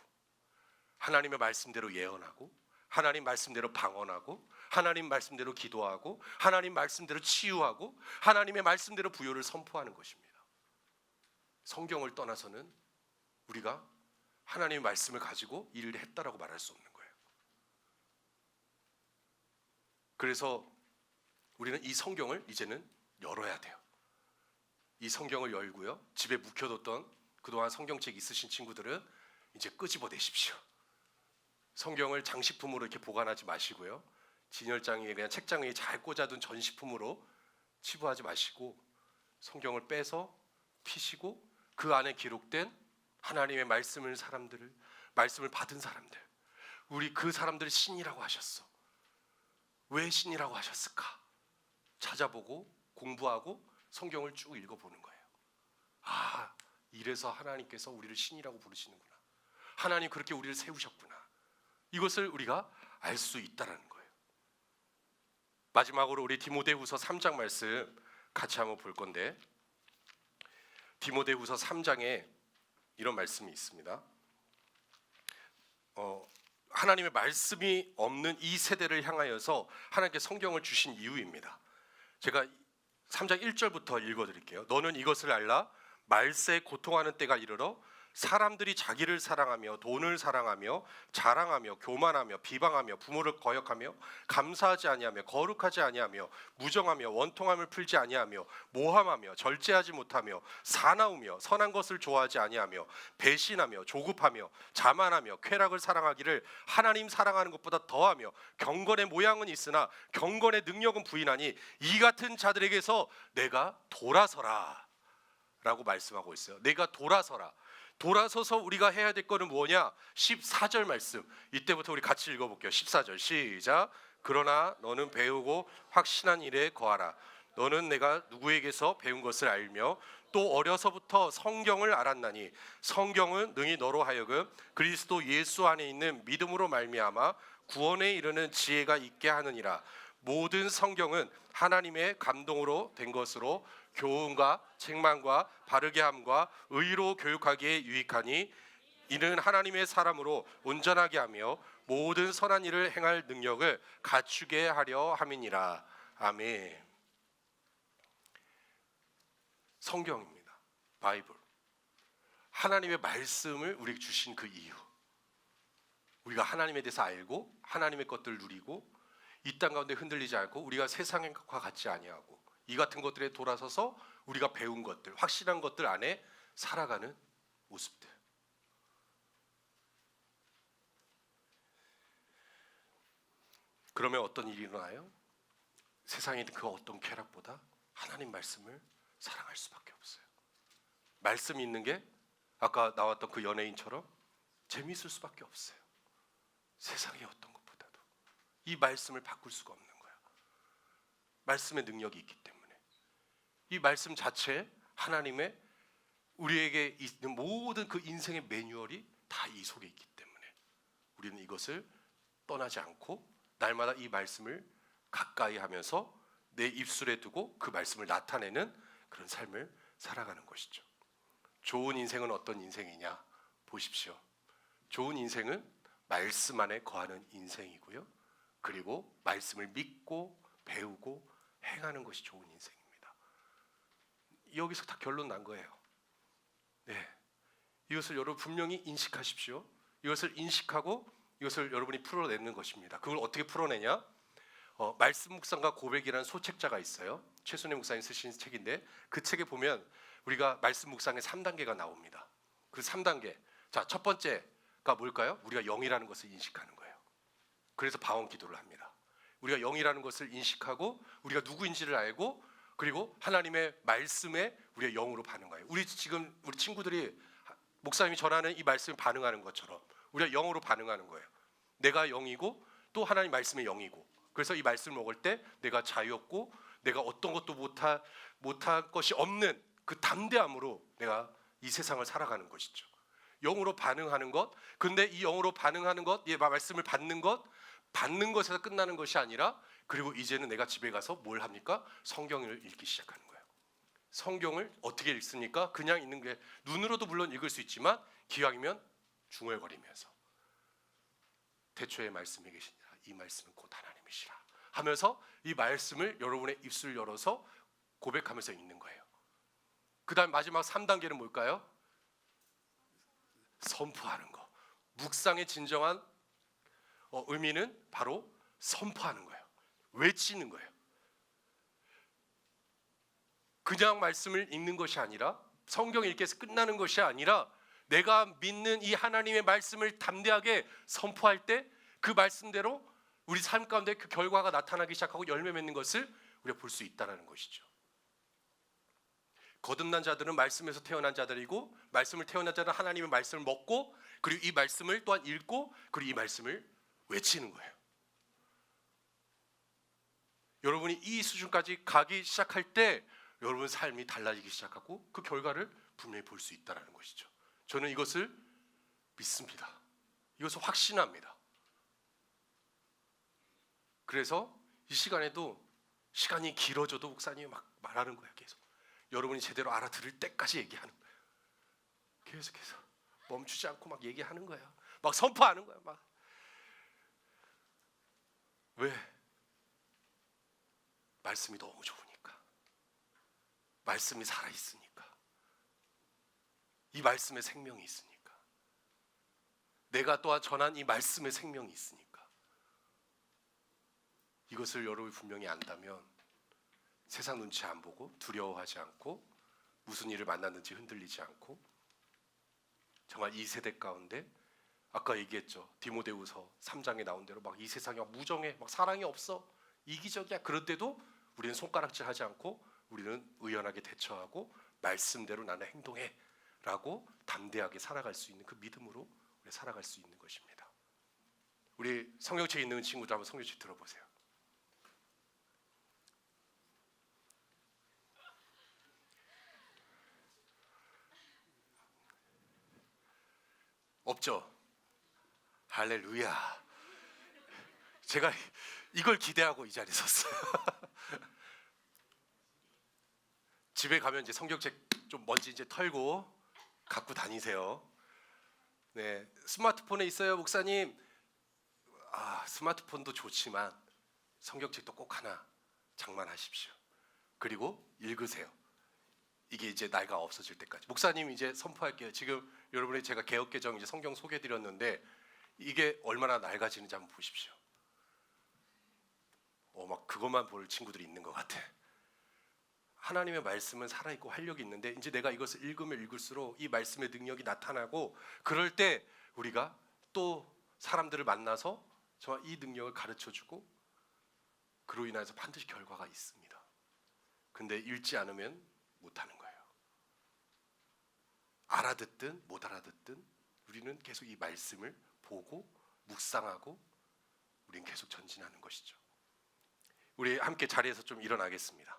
[SPEAKER 2] 하나님의 말씀대로 예언하고, 하나님 말씀대로 방언하고, 하나님 말씀대로 기도하고, 하나님 말씀대로 치유하고, 하나님의 말씀대로 부요를 선포하는 것입니다. 성경을 떠나서는 우리가 하나님의 말씀을 가지고 일을 했다라고 말할 수 없는 거예요. 그래서 우리는 이 성경을 이제는 열어야 돼요. 이 성경을 열고요, 집에 묵혀뒀던 그동안 성경책 있으신 친구들은 이제 끄집어내십시오. 성경을 장식품으로 이렇게 보관하지 마시고요, 진열장에 그냥 책장 위에 잘 꽂아둔 전시품으로 치부하지 마시고 성경을 빼서 피시고 그 안에 기록된 하나님의 말씀을 말씀을 받은 사람들, 우리 그 사람들을 신이라고 하셨어. 왜 신이라고 하셨을까? 찾아보고 공부하고 성경을 쭉 읽어보는 거예요. 이래서 하나님께서 우리를 신이라고 부르시는구나, 하나님 그렇게 우리를 세우셨구나, 이것을 우리가 알 수 있다라는 거예요. 마지막으로 우리 디모데후서 3장 말씀 같이 한번 볼 건데, 디모데후서 3장에 이런 말씀이 있습니다. 하나님의 말씀이 없는 이 세대를 향하여서 하나님께 성경을 주신 이유입니다. 제가 3장 1절부터 읽어드릴게요. 너는 이것을 알라. 말세에 고통하는 때가 이르러 사람들이 자기를 사랑하며 돈을 사랑하며 자랑하며 교만하며 비방하며 부모를 거역하며 감사하지 아니하며 거룩하지 아니하며 무정하며 원통함을 풀지 아니하며 모함하며 절제하지 못하며 사나우며 선한 것을 좋아하지 아니하며 배신하며 조급하며 자만하며 쾌락을 사랑하기를 하나님 사랑하는 것보다 더하며 경건의 모양은 있으나 경건의 능력은 부인하니 이 같은 자들에게서 내가 돌아서라 라고 말씀하고 있어요. 내가 돌아서라. 돌아서서 우리가 해야 될 거는 뭐냐? 14절 말씀. 이때부터 우리 같이 읽어볼게요. 14절 시작. 그러나 너는 배우고 확신한 일에 거하라. 너는 내가 누구에게서 배운 것을 알며 또 어려서부터 성경을 알았나니 성경은 능히 너로 하여금 그리스도 예수 안에 있는 믿음으로 말미암아 구원에 이르는 지혜가 있게 하느니라. 모든 성경은 하나님의 감동으로 된 것으로 교훈과 책망과 바르게 함과 의로 교육하기에 유익하니 이는 하나님의 사람으로 온전하게 하며 모든 선한 일을 행할 능력을 갖추게 하려 함이니라. 아멘. 성경입니다. 바이블. 하나님의 말씀을 우리에게 주신 그 이유. 우리가 하나님에 대해서 알고 하나님의 것들을 누리고 이 땅 가운데 흔들리지 않고 우리가 세상의 것과 같지 아니하고 이 같은 것들에 돌아서서 우리가 배운 것들, 확실한 것들 안에 살아가는 모습들. 그러면 어떤 일이 일어나요? 세상의 그 어떤 쾌락보다 하나님 말씀을 사랑할 수밖에 없어요. 말씀이 있는 게 아까 나왔던 그 연예인처럼 재미있을 수밖에 없어요. 세상의 어떤 것보다도 이 말씀을 바꿀 수가 없는 거야. 말씀의 능력이 있기 때문에. 이 말씀 자체 하나님의 우리에게 있는 모든 그 인생의 매뉴얼이 다 이 속에 있기 때문에 우리는 이것을 떠나지 않고 날마다 이 말씀을 가까이 하면서 내 입술에 두고 그 말씀을 나타내는 그런 삶을 살아가는 것이죠. 좋은 인생은 어떤 인생이냐 보십시오. 좋은 인생은 말씀 안에 거하는 인생이고요. 그리고 말씀을 믿고 배우고 행하는 것이 좋은 인생입니다. 여기서 다 결론 난 거예요. 네, 이것을 여러분 분명히 인식하십시오. 이것을 인식하고 이것을 여러분이 풀어내는 것입니다. 그걸 어떻게 풀어내냐? 말씀 묵상과 고백이라는 소책자가 있어요. 최순애 목사님 쓰신 책인데 그 책에 보면 우리가 말씀 묵상의 3단계가 나옵니다. 그 3단계. 자, 첫 번째가 뭘까요? 우리가 영이라는 것을 인식하는 거예요. 그래서 방언 기도를 합니다. 우리가 영이라는 것을 인식하고 우리가 누구인지를 알고 그리고 하나님의 말씀에 우리가 영으로 반응해요. 우리 지금 우리 친구들이 목사님이 전하는 이 말씀에 반응하는 것처럼 우리가 영으로 반응하는 거예요. 내가 영이고 또 하나님 말씀의 영이고 그래서 이 말씀을 먹을 때 내가 자유롭고 내가 어떤 것도 못할 것이 없는 그 담대함으로 내가 이 세상을 살아가는 것이죠. 영으로 반응하는 것. 근데 이 영으로 반응하는 것, 이 말씀을 받는 것에서 끝나는 것이 아니라 그리고 이제는 내가 집에 가서 뭘 합니까? 성경을 읽기 시작하는 거예요. 성경을 어떻게 읽습니까? 그냥 읽는 게 눈으로도 물론 읽을 수 있지만 기왕이면 중얼거리면서 태초에 말씀이 계시니라 이 말씀은 곧 하나님이시라 하면서 이 말씀을 여러분의 입술을 열어서 고백하면서 읽는 거예요. 그 다음 마지막 3단계는 뭘까요? 선포하는 거. 묵상의 진정한 의미는 바로 선포하는 거예요. 외치는 거예요. 그냥 말씀을 읽는 것이 아니라 성경 읽기 해서 끝나는 것이 아니라 내가 믿는 이 하나님의 말씀을 담대하게 선포할 때 그 말씀대로 우리 삶 가운데 그 결과가 나타나기 시작하고 열매 맺는 것을 우리가 볼 수 있다는 것이죠. 거듭난 자들은 말씀에서 태어난 자들이고 말씀을 태어난 자들은 하나님의 말씀을 먹고 그리고 이 말씀을 또한 읽고 그리고 이 말씀을 외치는 거예요. 여러분이 이 수준까지 가기 시작할 때 여러분 삶이 달라지기 시작하고 그 결과를 분명히 볼 수 있다는 것이죠. 저는 이것을 믿습니다. 이것을 확신합니다. 그래서 이 시간에도 시간이 길어져도 목사님이 막 말하는 거예요. 계속 여러분이 제대로 알아들을 때까지 얘기하는 거예요. 계속해서 멈추지 않고 막 얘기하는 거예요. 막 선포하는 거예요. 막 왜? 말씀이 너무 좋으니까. 말씀이 살아있으니까. 이 말씀에 생명이 있으니까. 내가 또한 전한 이 말씀의 생명이 있으니까. 이것을 여러분이 분명히 안다면 세상 눈치 안 보고 두려워하지 않고 무슨 일을 만났는지 흔들리지 않고 정말 이 세대 가운데 아까 얘기했죠. 디모데후서 3장에 나온 대로 막 이 세상이 막 무정해, 막 사랑이 없어, 이기적이야. 그런데도 우리는 손가락질하지 않고 우리는 의연하게 대처하고 말씀대로 나는 행동해라고 담대하게 살아갈 수 있는 그 믿음으로 우리 살아갈 수 있는 것입니다. 우리 성경책에 있는 친구들 한번 성경책 들어보세요. 없죠? 할렐루야. 제가 이걸 기대하고 이 자리에 섰어요. 집에 가면 이제 성경책 좀 먼지 이제 털고 갖고 다니세요. 네, 스마트폰에 있어요, 목사님. 스마트폰도 좋지만 성경책도 꼭 하나 장만하십시오. 그리고 읽으세요. 이게 이제 나이가 없어질 때까지. 목사님 이제 선포할게요. 지금 여러분이 제가 개역개정 이제 성경 소개해드렸는데 이게 얼마나 낡아지는지 한번 보십시오. 막 그것만 볼 친구들이 있는 것 같아. 하나님의 말씀은 살아있고 활력이 있는데 이제 내가 이것을 읽으면 읽을수록 이 말씀의 능력이 나타나고 그럴 때 우리가 또 사람들을 만나서 정말 이 능력을 가르쳐주고 그로 인해서 반드시 결과가 있습니다. 근데 읽지 않으면 못하는 거예요. 알아듣든 못 알아듣든 우리는 계속 이 말씀을 보고 묵상하고 우리는 계속 전진하는 것이죠. 우리 함께 자리에서 좀 일어나겠습니다.